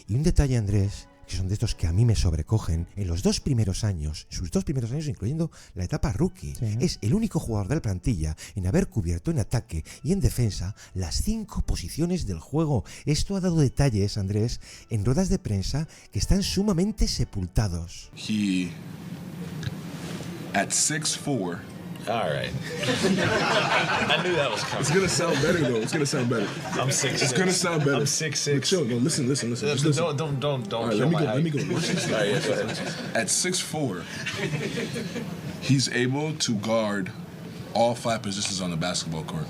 Y un detalle, Andrés, que son de estos que a mí me sobrecogen, en los 2 primeros años, sus 2 primeros años incluyendo la etapa rookie, sí, es el único jugador de la plantilla en haber cubierto en ataque y en defensa las 5 posiciones del juego. Esto ha dado detalles, Andrés, en ruedas de prensa que están sumamente sepultados. He, at 6'4", all right. I knew that was coming. It's gonna sound better though. It's gonna sound better. I'm 6'6". It's gonna sound better. I'm 6'6". Chill. No, listen. Just listen. Don't. All right, let me go. All right, yeah, go ahead. At 6'4", he's able to guard all 5 positions on the basketball court.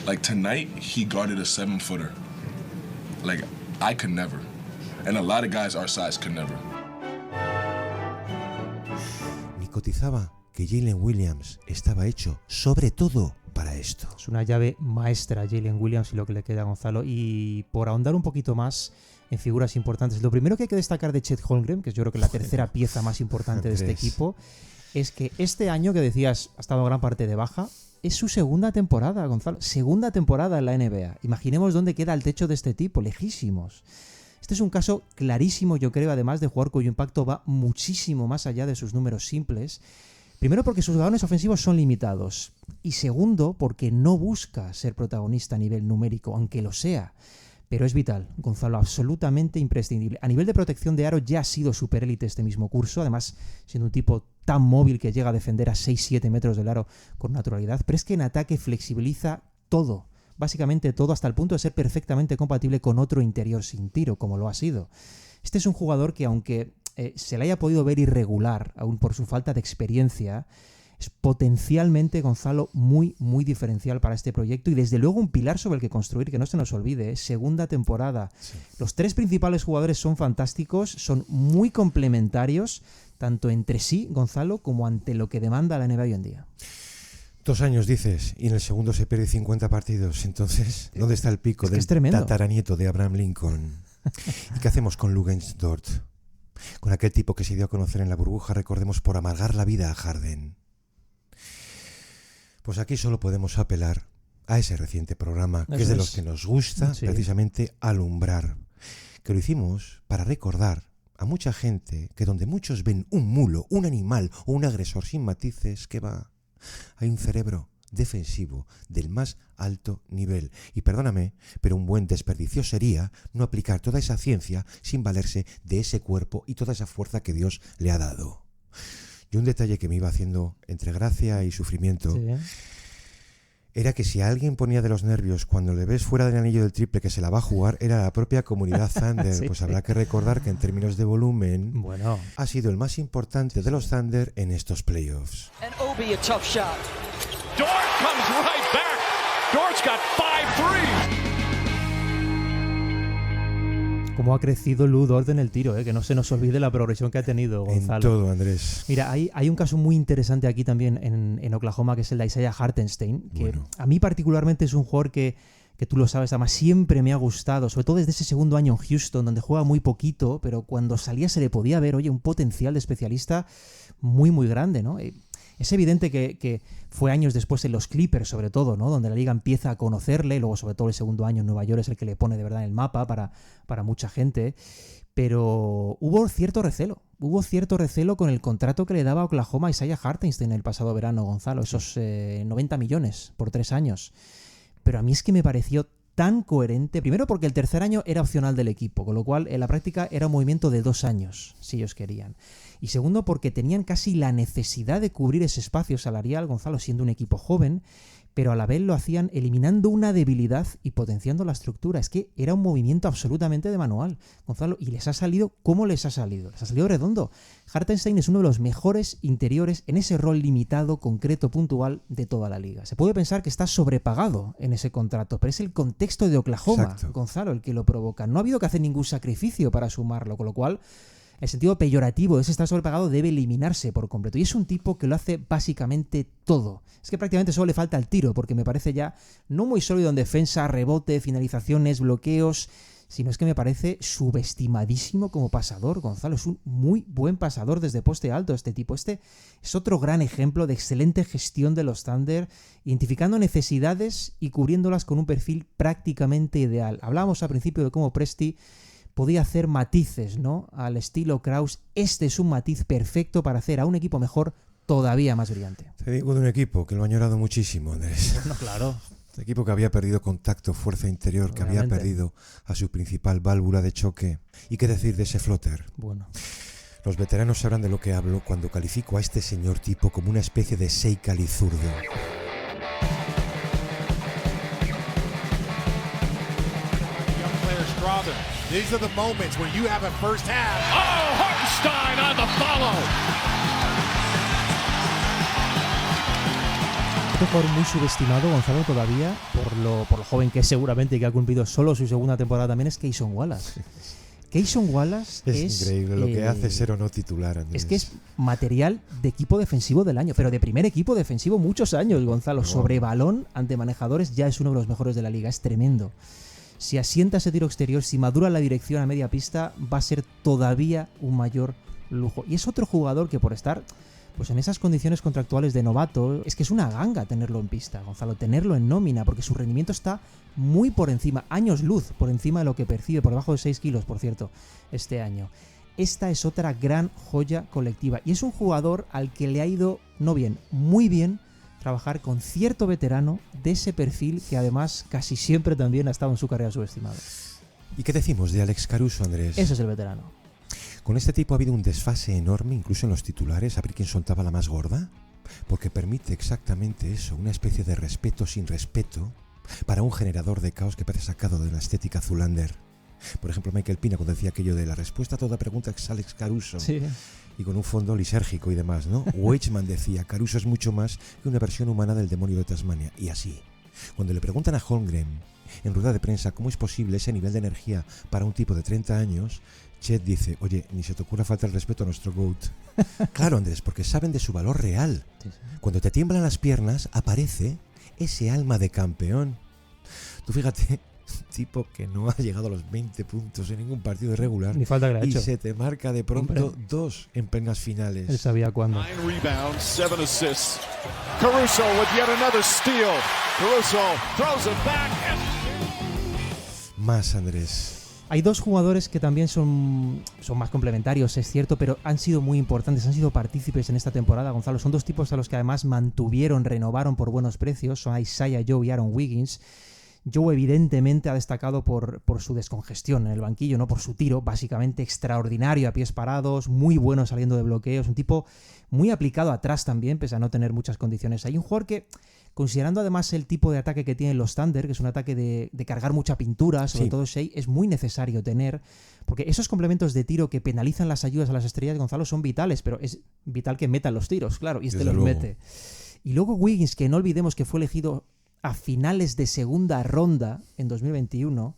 Like tonight, he guarded a 7-footer. Like I could never, and a lot of guys our size could never. Ni cotizaba que Jalen Williams estaba hecho sobre todo para esto. Es una llave maestra Jalen Williams y lo que le queda a Gonzalo. Y por ahondar un poquito más en figuras importantes, lo primero que hay que destacar de Chet Holmgren, que es yo creo que la tercera pieza más importante de este equipo, es que este año que decías ha estado gran parte de baja, es su segunda temporada, Gonzalo. Segunda temporada en la NBA. Imaginemos dónde queda el techo de este tipo, lejísimos. Este es un caso clarísimo, yo creo, además de jugador cuyo impacto va muchísimo más allá de sus números simples. Primero porque sus galones ofensivos son limitados y segundo porque no busca ser protagonista a nivel numérico, aunque lo sea. Pero es vital, Gonzalo, absolutamente imprescindible. A nivel de protección de aro ya ha sido superélite este mismo curso, además siendo un tipo tan móvil que llega a defender a 6-7 metros del aro con naturalidad, pero es que en ataque flexibiliza todo, básicamente todo, hasta el punto de ser perfectamente compatible con otro interior sin tiro, como lo ha sido. Este es un jugador que aunque se le haya podido ver irregular, aún por su falta de experiencia, es potencialmente, Gonzalo, muy, muy diferencial para este proyecto y desde luego un pilar sobre el que construir, que no se nos olvide, segunda temporada. Sí. Los 3 principales jugadores son fantásticos, son muy complementarios, tanto entre sí, Gonzalo, como ante lo que demanda la NBA hoy en día. 2 años, dices, y en el segundo se pierde 50 partidos. Entonces, ¿dónde está el pico del tataranieto de Abraham Lincoln? ¿Y qué hacemos con Luguentz Dort? Con aquel tipo que se dio a conocer en la burbuja, recordemos, por amargar la vida a Harden. Pues aquí solo podemos apelar a ese reciente programa, que es de los que nos gusta precisamente alumbrar. Que lo hicimos para recordar a mucha gente que donde muchos ven un mulo, un animal o un agresor sin matices, que va, hay un cerebro defensivo del más alto nivel. Y perdóname, pero un buen desperdicio sería no aplicar toda esa ciencia sin valerse de ese cuerpo y toda esa fuerza que Dios le ha dado. Y un detalle que me iba haciendo entre gracia y sufrimiento era que si alguien ponía de los nervios cuando le ves fuera del anillo del triple que se la va a jugar, era la propia comunidad Thunder. Pues habrá que recordar que en términos de volumen ha sido el más importante de los Thunder en estos playoffs. Dort comes right back. Dort's got 5 threes. Cómo ha crecido Lu Dort en el tiro, que no se nos olvide la progresión que ha tenido Gonzalo. En todo, Andrés. Mira, hay un caso muy interesante aquí también en Oklahoma, que es el de Isaiah Hartenstein, que a mí particularmente es un jugador que tú lo sabes, además siempre me ha gustado, sobre todo desde ese segundo año en Houston, donde juega muy poquito, pero cuando salía se le podía ver, un potencial de especialista muy, muy grande, ¿no? Es evidente que fue años después en los Clippers, sobre todo, ¿no? Donde la liga empieza a conocerle, luego sobre todo el segundo año en Nueva York es el que le pone de verdad en el mapa para mucha gente, pero hubo cierto recelo con el contrato que le daba Oklahoma a Isaiah Hartenstein el pasado verano, Gonzalo, esos 90 millones por 3 años. Pero a mí es que me pareció tan coherente. Primero porque el tercer año era opcional del equipo, con lo cual en la práctica era un movimiento de 2 años, si ellos querían. Y segundo porque tenían casi la necesidad de cubrir ese espacio salarial, Gonzalo, siendo un equipo joven, pero a la vez lo hacían eliminando una debilidad y potenciando la estructura. Es que era un movimiento absolutamente de manual, Gonzalo, y les ha salido, ¿cómo les ha salido? Les ha salido redondo. Hartenstein es uno de los mejores interiores en ese rol limitado, concreto, puntual de toda la liga. Se puede pensar que está sobrepagado en ese contrato, pero es el contexto de Oklahoma, Exacto, Gonzalo, el que lo provoca. No ha habido que hacer ningún sacrificio para sumarlo, con lo cual el sentido peyorativo de ese estar sobrepagado debe eliminarse por completo. Y es un tipo que lo hace básicamente todo. Es que prácticamente solo le falta el tiro, porque me parece ya no muy sólido en defensa, rebote, finalizaciones, bloqueos, sino es que me parece subestimadísimo como pasador, Gonzalo. Es un muy buen pasador desde poste alto este tipo. Este es otro gran ejemplo de excelente gestión de los Thunder, identificando necesidades y cubriéndolas con un perfil prácticamente ideal. Hablábamos al principio de cómo Presti podía hacer matices, ¿no?, al estilo Krause. Este es un matiz perfecto para hacer a un equipo mejor todavía más brillante. Te digo de un equipo que lo ha añorado muchísimo, Andrés. Bueno, claro. Un equipo que había perdido contacto, fuerza interior, que había perdido a su principal válvula de choque. ¿Y qué decir de ese flotter? Bueno. Los veteranos sabrán de lo que hablo cuando califico a este señor tipo como una especie de Sheik Ali zurdo. These are the moments where you have a first half. Oh, Hartenstein on the follow. Un jugador muy subestimado, Gonzalo, todavía, por lo joven que es seguramente, y que ha cumplido solo su segunda temporada también, es Cason Wallace. Cason Wallace es increíble lo que hace ser o no titular, Andrés. Es que es material de equipo defensivo del año, pero de primer equipo defensivo muchos años, Gonzalo. Sobre balón, ante manejadores, ya es uno de los mejores de la liga. Es tremendo. Si asienta ese tiro exterior, si madura la dirección a media pista, va a ser todavía un mayor lujo. Y es otro jugador que por estar pues en esas condiciones contractuales de novato, es que es una ganga tenerlo en pista, Gonzalo, tenerlo en nómina, porque su rendimiento está muy por encima, años luz por encima de lo que percibe, por debajo de 6 kilos, por cierto, este año. Esta es otra gran joya colectiva. Y es un jugador al que le ha ido, no bien, muy bien, trabajar con cierto veterano de ese perfil que además casi siempre también ha estado en su carrera subestimado. ¿Y qué decimos de Alex Caruso, Andrés? Ese es el veterano. Con este tipo ha habido un desfase enorme, incluso en los titulares, a ver quién soltaba la más gorda, porque permite exactamente eso, una especie de respeto sin respeto para un generador de caos que parece sacado de la estética Zoolander. Por ejemplo, Michael Pina cuando decía aquello de la respuesta a toda pregunta es Alex Caruso. Sí. Y con un fondo lisérgico y demás, ¿no? Weichman decía, Caruso es mucho más que una versión humana del demonio de Tasmania. Y así, cuando le preguntan a Holmgren en rueda de prensa cómo es posible ese nivel de energía para un tipo de 30 años, Chet dice, oye, ni se te ocurra faltar el respeto a nuestro GOAT. Claro, Andrés, porque saben de su valor real. Sí, sí. Cuando te tiemblan las piernas, aparece ese alma de campeón. Tú fíjate, tipo que no ha llegado a los 20 puntos en ningún partido regular. Ni falta que le ha hecho. Y se te marca de pronto 2 en plenas finales. Él sabía cuándo. 9 rebounds, 7 assists. Caruso with yet another steal. Caruso throws it back. Más, Andrés. Hay dos jugadores que también son más complementarios, es cierto, pero han sido muy importantes, han sido partícipes en esta temporada, Gonzalo. Son dos tipos a los que además renovaron por buenos precios. Son Isaiah Joe y Aaron Wiggins. Joe evidentemente ha destacado por su descongestión en el banquillo, no por su tiro, básicamente extraordinario a pies parados, muy bueno saliendo de bloqueos, un tipo muy aplicado atrás también, pese a no tener muchas condiciones. Hay un jugador que, considerando además el tipo de ataque que tienen los Thunder, que es un ataque de cargar mucha pintura, sobre todo Shea, es muy necesario tener, porque esos complementos de tiro que penalizan las ayudas a las estrellas, Gonzalo, son vitales, pero es vital que metan los tiros, claro, y los mete. Y luego Wiggins, que no olvidemos que fue elegido a finales de segunda ronda en 2021,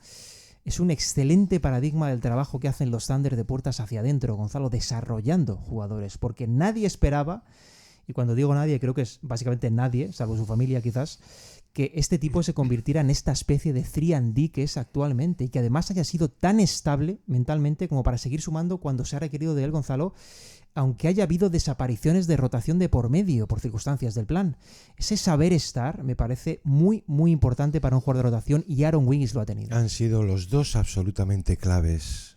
es un excelente paradigma del trabajo que hacen los Thunder de puertas hacia adentro, Gonzalo, desarrollando jugadores, porque nadie esperaba, y cuando digo nadie creo que es básicamente nadie, salvo su familia quizás, que este tipo se convirtiera en esta especie de 3&D que es actualmente, y que además haya sido tan estable mentalmente como para seguir sumando cuando se ha requerido de él, Gonzalo, aunque haya habido desapariciones de rotación de por medio por circunstancias del plan. Ese saber estar me parece muy, muy importante para un jugador de rotación, y Aaron Wiggins lo ha tenido. Han sido los dos absolutamente claves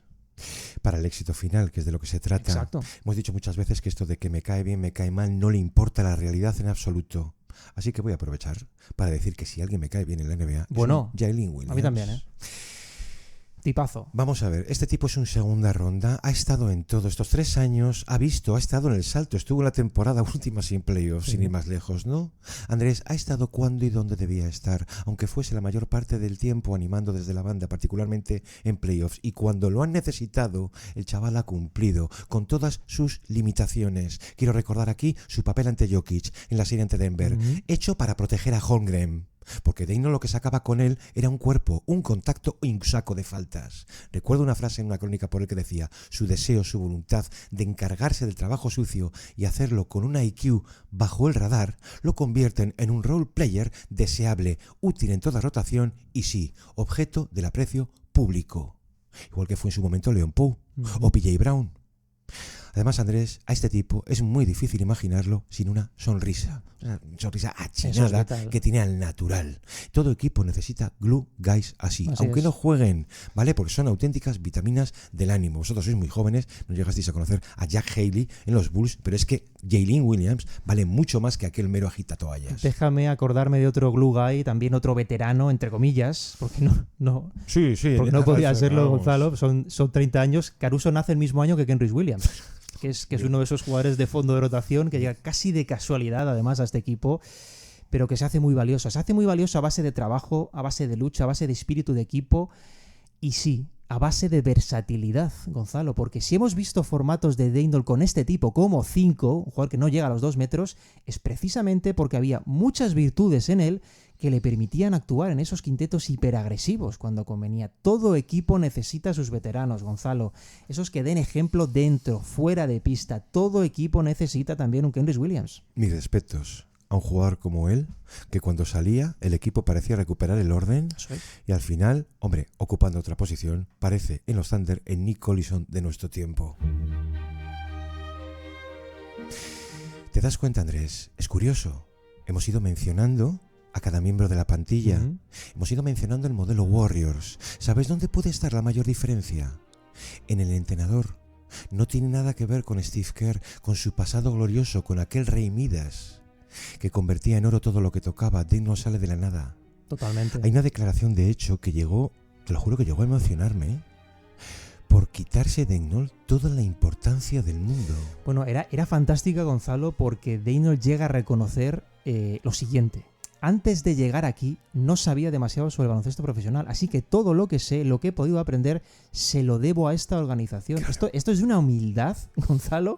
para el éxito final, que es de lo que se trata. Exacto. Hemos dicho muchas veces que esto de que me cae bien, me cae mal, no le importa la realidad en absoluto. Así que voy a aprovechar para decir que si alguien me cae bien en la NBA, bueno, es Jalen Williams. A mí también, ¿eh? Tipazo. Vamos a ver, este tipo es un segunda ronda, ha estado en todo estos 3 años, ha estado en el salto, estuvo en la temporada última sin playoffs, sin ir más lejos, ¿no? Andrés, ha estado cuando y donde debía estar, aunque fuese la mayor parte del tiempo animando desde la banda, particularmente en playoffs, y cuando lo han necesitado, el chaval ha cumplido, con todas sus limitaciones. Quiero recordar aquí su papel ante Jokic, en la serie ante Denver, hecho para proteger a Holmgren. Porque Daigneault lo que sacaba con él era un cuerpo, un contacto y un saco de faltas. Recuerdo una frase en una crónica por él que decía: su deseo, su voluntad de encargarse del trabajo sucio y hacerlo con un IQ bajo el radar lo convierten en un role player deseable, útil en toda rotación y sí, objeto del aprecio público. Igual que fue en su momento Leon Pou o PJ Brown. Además, Andrés, a este tipo es muy difícil imaginarlo sin una sonrisa achinada que tiene al natural. Todo equipo necesita glue guys así, aunque no jueguen, ¿vale? Porque son auténticas vitaminas del ánimo. Vosotros sois muy jóvenes, no llegasteis a conocer a Jack Haley en los Bulls, pero es que Jalen Williams vale mucho más que aquel mero agitatoallas. Déjame acordarme de otro glue guy, también otro veterano, entre comillas, porque no podía serlo, Gonzalo. Son 30 años. Caruso nace el mismo año que Kenrich Williams. Que es uno de esos jugadores de fondo de rotación que llega casi de casualidad, además, a este equipo, pero que se hace muy valioso. Se hace muy valioso a base de trabajo, a base de lucha, a base de espíritu de equipo y sí, a base de versatilidad, Gonzalo, porque si hemos visto formatos de Daigneault con este tipo como 5, un jugador que no llega a los 2 metros, es precisamente porque había muchas virtudes en él que le permitían actuar en esos quintetos hiperagresivos cuando convenía. Todo equipo necesita a sus veteranos, Gonzalo. Esos que den ejemplo dentro, fuera de pista. Todo equipo necesita también un Kenrich Williams. Mis respetos a un jugador como él, que cuando salía el equipo parecía recuperar el orden y al final, hombre, ocupando otra posición, parece en los Thunder el Nick Collison de nuestro tiempo. ¿Te das cuenta, Andrés? Es curioso. Hemos ido mencionando a cada miembro de la plantilla. Hemos ido mencionando el modelo Warriors. ¿Sabes dónde puede estar la mayor diferencia? En el entrenador. No tiene nada que ver con Steve Kerr, con su pasado glorioso, con aquel Rey Midas que convertía en oro todo lo que tocaba. Daigneault no sale de la nada. Totalmente. Hay una declaración, de hecho, que llegó, te lo juro que llegó a emocionarme, por quitarse Daigneault toda la importancia del mundo. Bueno, era fantástica, Gonzalo, porque Daigneault llega a reconocer lo siguiente. Antes de llegar aquí no sabía demasiado sobre el baloncesto profesional, así que todo lo que sé, lo que he podido aprender, se lo debo a esta organización. Claro. Esto es de una humildad, Gonzalo,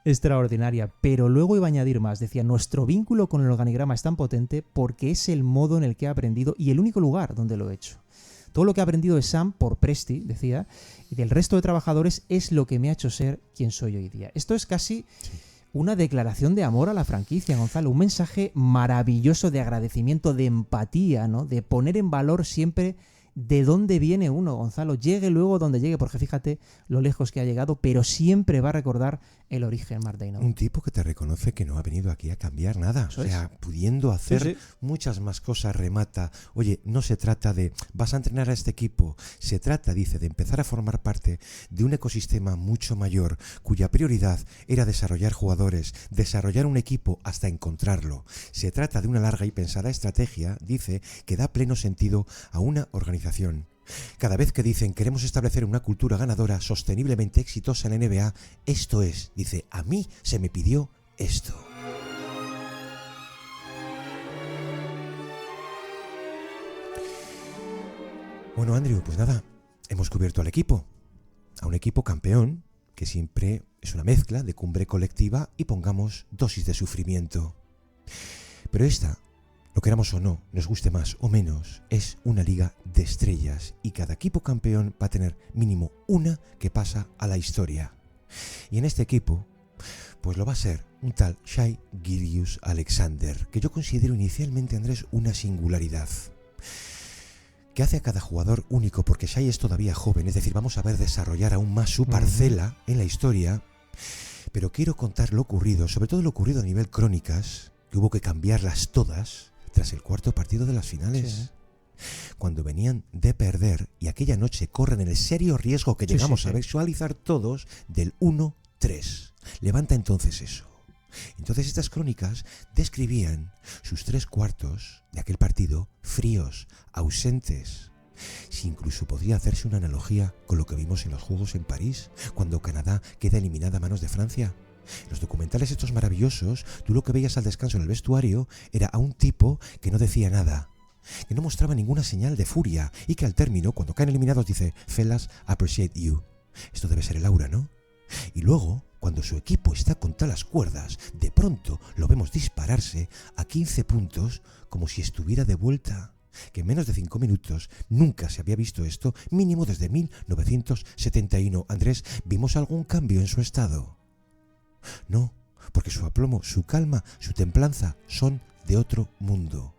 extraordinaria. Pero luego iba a añadir más. Decía, nuestro vínculo con el organigrama es tan potente porque es el modo en el que he aprendido y el único lugar donde lo he hecho. Todo lo que he aprendido de Sam por Presti, decía, y del resto de trabajadores es lo que me ha hecho ser quien soy hoy día. Esto es casi una declaración de amor a la franquicia, Gonzalo. Un mensaje maravilloso de agradecimiento, de empatía, ¿no? De poner en valor siempre de dónde viene uno, Gonzalo. Llegue luego donde llegue, porque fíjate lo lejos que ha llegado, pero siempre va a recordar el origen, Mark Daigneault. Un tipo que te reconoce que no ha venido aquí a cambiar nada. Eso o sea, pudiendo hacer muchas más cosas, remata. Oye, no se trata de vas a entrenar a este equipo. Se trata, dice, de empezar a formar parte de un ecosistema mucho mayor, cuya prioridad era desarrollar jugadores, desarrollar un equipo hasta encontrarlo. Se trata de una larga y pensada estrategia, dice, que da pleno sentido a una organización. Cada vez que dicen queremos establecer una cultura ganadora sosteniblemente exitosa en la NBA, esto es, dice, a mí se me pidió esto. Bueno, Andrew, pues nada, hemos cubierto al equipo. A un equipo campeón, que siempre es una mezcla de cumbre colectiva y pongamos dosis de sufrimiento. Pero esta, lo queramos o no, nos guste más o menos, es una liga de estrellas y cada equipo campeón va a tener mínimo una que pasa a la historia. Y en este equipo, pues lo va a ser un tal Shai Gilgeous-Alexander, que yo considero inicialmente, Andrés, una singularidad, que hace a cada jugador único, porque Shai es todavía joven, es decir, vamos a ver desarrollar aún más su parcela en la historia, pero quiero contar lo ocurrido, sobre todo lo ocurrido a nivel crónicas, que hubo que cambiarlas todas tras el cuarto partido de las finales, cuando venían de perder y aquella noche corren el serio riesgo que llegamos a visualizar todos del 1-3. Levanta entonces eso. Entonces estas crónicas describían sus 3/4 de aquel partido fríos, ausentes. Si incluso podría hacerse una analogía con lo que vimos en los Juegos en París, cuando Canadá queda eliminada a manos de Francia. En los documentales estos maravillosos, tú lo que veías al descanso en el vestuario era a un tipo que no decía nada, que no mostraba ninguna señal de furia y que al término, cuando caen eliminados, dice "Fellas, appreciate you". Esto debe ser el aura, ¿no? Y luego, cuando su equipo está contra las cuerdas, de pronto lo vemos dispararse a 15 puntos como si estuviera de vuelta. Que en menos de 5 minutos nunca se había visto esto, mínimo desde 1971. Andrés, ¿vimos algún cambio en su estado? No, porque su aplomo, su calma, su templanza son de otro mundo.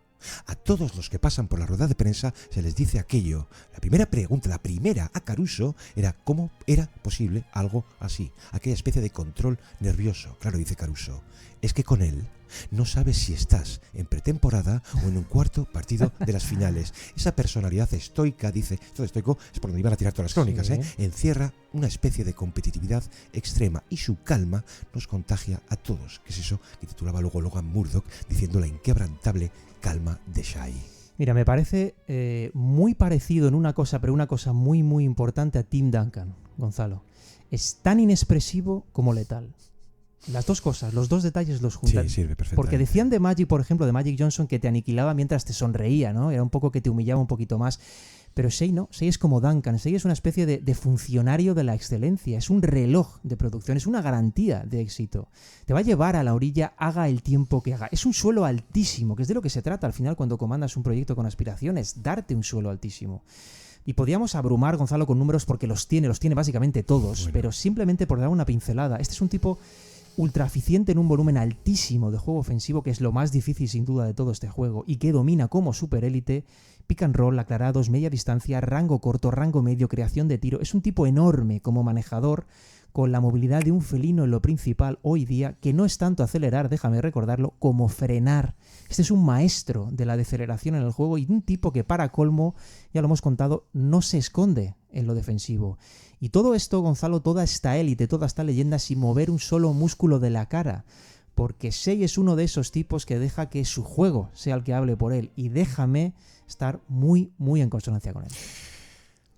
A todos los que pasan por la rueda de prensa se les dice aquello. La primera pregunta, la primera a Caruso, era ¿cómo era posible algo así? Aquella especie de control nervioso. Claro, dice Caruso, es que con él no sabes si estás en pretemporada o en un cuarto partido de las finales. Esa personalidad estoica, dice, esto de estoico es por donde iban a tirar todas las crónicas, Sí. Encierra una especie de competitividad extrema y su calma nos contagia a todos, que es eso que titulaba luego Logan Murdoch diciendo la inquebrantable calma de Shai. Mira, me parece muy parecido en una cosa, pero una cosa muy, muy importante a Tim Duncan, Gonzalo. Es tan inexpresivo como letal. Las dos cosas, los dos detalles los juntan. Sí, sirve perfectamente. Porque decían de Magic, por ejemplo, de Magic Johnson, que te aniquilaba mientras te sonreía, ¿no? Era un poco que te humillaba un poquito más. Pero Shai no, Shai es como Duncan. Shai es una especie de funcionario de la excelencia. Es un reloj de producción, es una garantía de éxito. Te va a llevar a la orilla, haga el tiempo que haga. Es un suelo altísimo, que es de lo que se trata al final cuando comandas un proyecto con aspiraciones, darte un suelo altísimo. Y podíamos abrumar, Gonzalo, con números porque los tiene básicamente todos, bueno. Pero simplemente por dar una pincelada. Este es un tipo ultra eficiente en un volumen altísimo de juego ofensivo, que es lo más difícil sin duda de todo este juego, y que domina como superélite pick and roll, aclarados, media distancia, rango corto, rango medio, creación de tiro. Es un tipo enorme como manejador, con la movilidad de un felino en lo principal hoy día, que no es tanto acelerar, déjame recordarlo, como frenar. Este es un maestro de la deceleración en el juego y un tipo que, para colmo, ya lo hemos contado, no se esconde en lo defensivo. Y todo esto, Gonzalo, toda esta élite, toda esta leyenda sin mover un solo músculo de la cara. Porque Shai es uno de esos tipos que deja que su juego sea el que hable por él. Y déjame estar muy, muy en consonancia con él.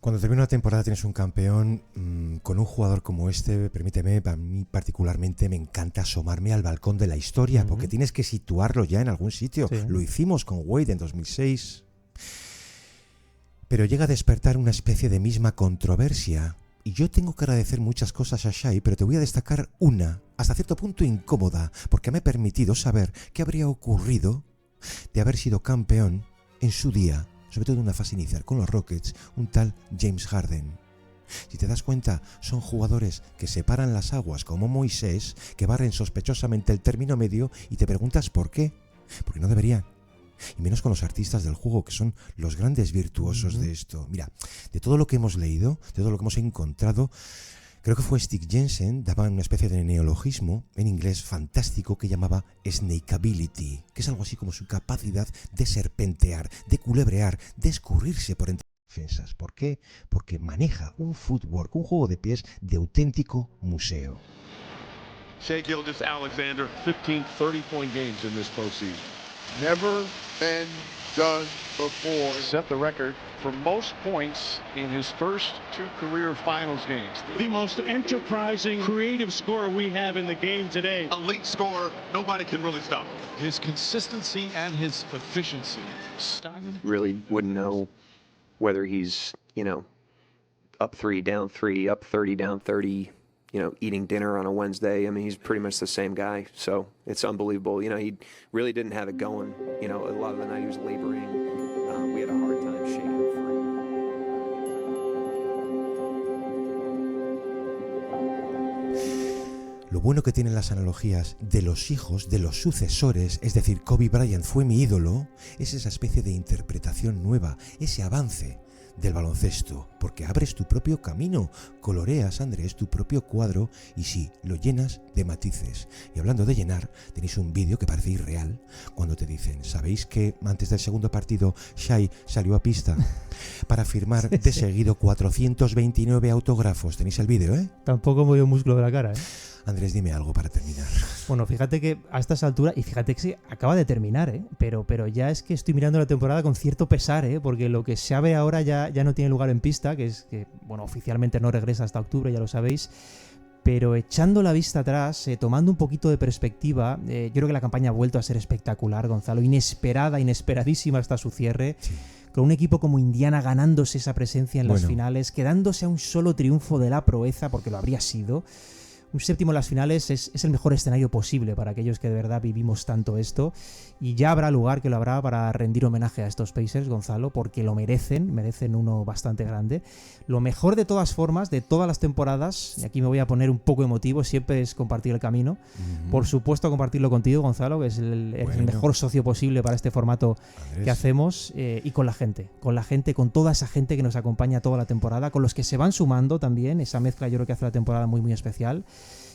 Cuando termina una temporada tienes un campeón con un jugador como este, permíteme, a mí particularmente me encanta asomarme al balcón de la historia, porque tienes que situarlo ya en algún sitio. Sí. Lo hicimos con Wade en 2006. Pero llega a despertar una especie de misma controversia. Y yo tengo que agradecer muchas cosas a Shai, pero te voy a destacar una, hasta cierto punto incómoda, porque me ha permitido saber qué habría ocurrido de haber sido campeón en su día, sobre todo en una fase inicial con los Rockets, un tal James Harden. Si te das cuenta, son jugadores que separan las aguas como Moisés, que barren sospechosamente el término medio y te preguntas por qué. Porque no deberían. Y menos con los artistas del juego, que son los grandes virtuosos de esto. Mira, de todo lo que hemos leído, de todo lo que hemos encontrado, creo que fue Stig Jensen, daba una especie de neologismo en inglés fantástico que llamaba snakeability, que es algo así como su capacidad de serpentear, de culebrear, de escurrirse por entre defensas. ¿Por qué? Porque maneja un footwork, un juego de pies de auténtico museo. Shai Gilgeous-Alexander, 15 30-point games in this postseason. Never been done before. Set the record for most points in his first 2 career finals games. The most enterprising, creative scorer we have in the game today. Elite scorer, nobody can really stop him. His consistency and his efficiency. Really wouldn't know whether he's, up 3, down 3, up 30, down 30. Eating dinner on a Wednesday. I mean, he's pretty much the same guy. So it's unbelievable. He really didn't have it going. A lot of the night he was laboring. We had a hard time shaking him free. Lo bueno que tienen las analogías de los hijos, de los sucesores, es decir, Kobe Bryant fue mi ídolo, es esa especie de interpretación nueva, ese avance del baloncesto, porque abres tu propio camino, coloreas, Andrés, tu propio cuadro y sí, lo llenas de matices. Y hablando de llenar, tenéis un vídeo que parece irreal cuando te dicen, ¿sabéis que antes del segundo partido Shai salió a pista para firmar de seguido 429 autógrafos? Tenéis el vídeo, ¿eh? Tampoco me dio músculo de la cara, ¿eh? Andrés, dime algo para terminar. Bueno, fíjate que a estas alturas, y fíjate que se acaba de terminar, pero ya es que estoy mirando la temporada con cierto pesar, porque lo que se sabe ahora ya no tiene lugar en pista, que es que, bueno, oficialmente no regresa hasta octubre, ya lo sabéis. Pero echando la vista atrás, tomando un poquito de perspectiva, yo creo que la campaña ha vuelto a ser espectacular, Gonzalo. Inesperadísima hasta su cierre. Sí. Con un equipo como Indiana ganándose esa presencia en las finales, quedándose a un solo triunfo de la proeza, porque lo habría sido. Un séptimo en las finales es el mejor escenario posible para aquellos que de verdad vivimos tanto esto, y ya habrá lugar que lo habrá para rendir homenaje a estos Pacers, Gonzalo, porque lo merecen uno bastante grande. Lo mejor de todas formas, de todas las temporadas, y aquí me voy a poner un poco emotivo, siempre es compartir el camino. Por supuesto, compartirlo contigo, Gonzalo, que es el mejor socio posible para este formato que hacemos, y con la gente, con toda esa gente que nos acompaña toda la temporada, con los que se van sumando también, esa mezcla yo creo que hace la temporada muy muy especial.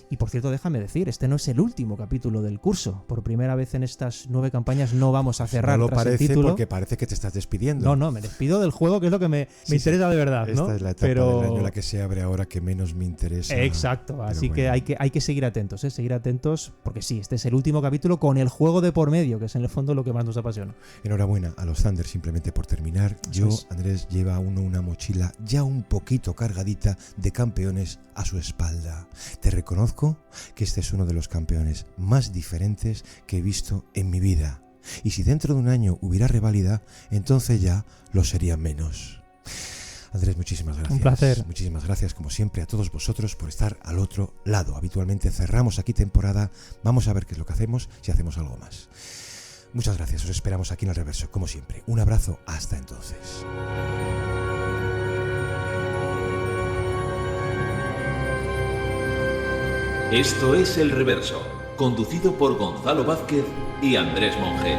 Y por cierto, déjame decir, este no es el último capítulo del curso. Por primera vez en estas 9 campañas no vamos a cerrar no tras parece, el título. Porque parece que te estás despidiendo. No, me despido del juego, que es lo que me interesa de verdad. Esta ¿no? es la etapa del año la que se abre ahora, que menos me interesa. Exacto, así que hay que seguir atentos, seguir atentos, porque sí, este es el último capítulo con el juego de por medio, que es en el fondo lo que más nos apasiona. Enhorabuena a los Thunder, simplemente por terminar. Andrés, lleva una mochila ya un poquito cargadita de campeones a su espalda. Te reconozco que este es uno de los campeones más diferentes que he visto en mi vida. Y si dentro de un año hubiera reválida, entonces ya lo serían menos. Andrés, muchísimas gracias. Un placer. Muchísimas gracias, como siempre, a todos vosotros por estar al otro lado. Habitualmente cerramos aquí temporada. Vamos a ver qué es lo que hacemos, si hacemos algo más. Muchas gracias, os esperamos aquí en El Reverso, como siempre. Un abrazo, hasta entonces. Esto es El Reverso, conducido por Gonzalo Vázquez y Andrés Monge.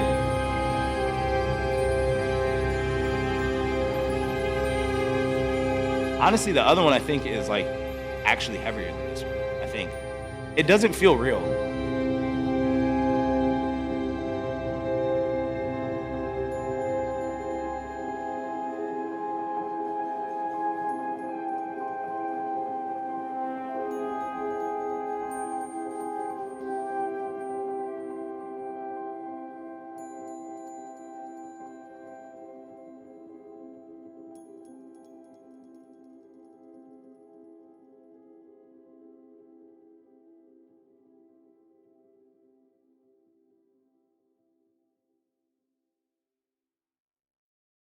Honestly, the other one I think is like actually heavier than this one. I think it doesn't feel real.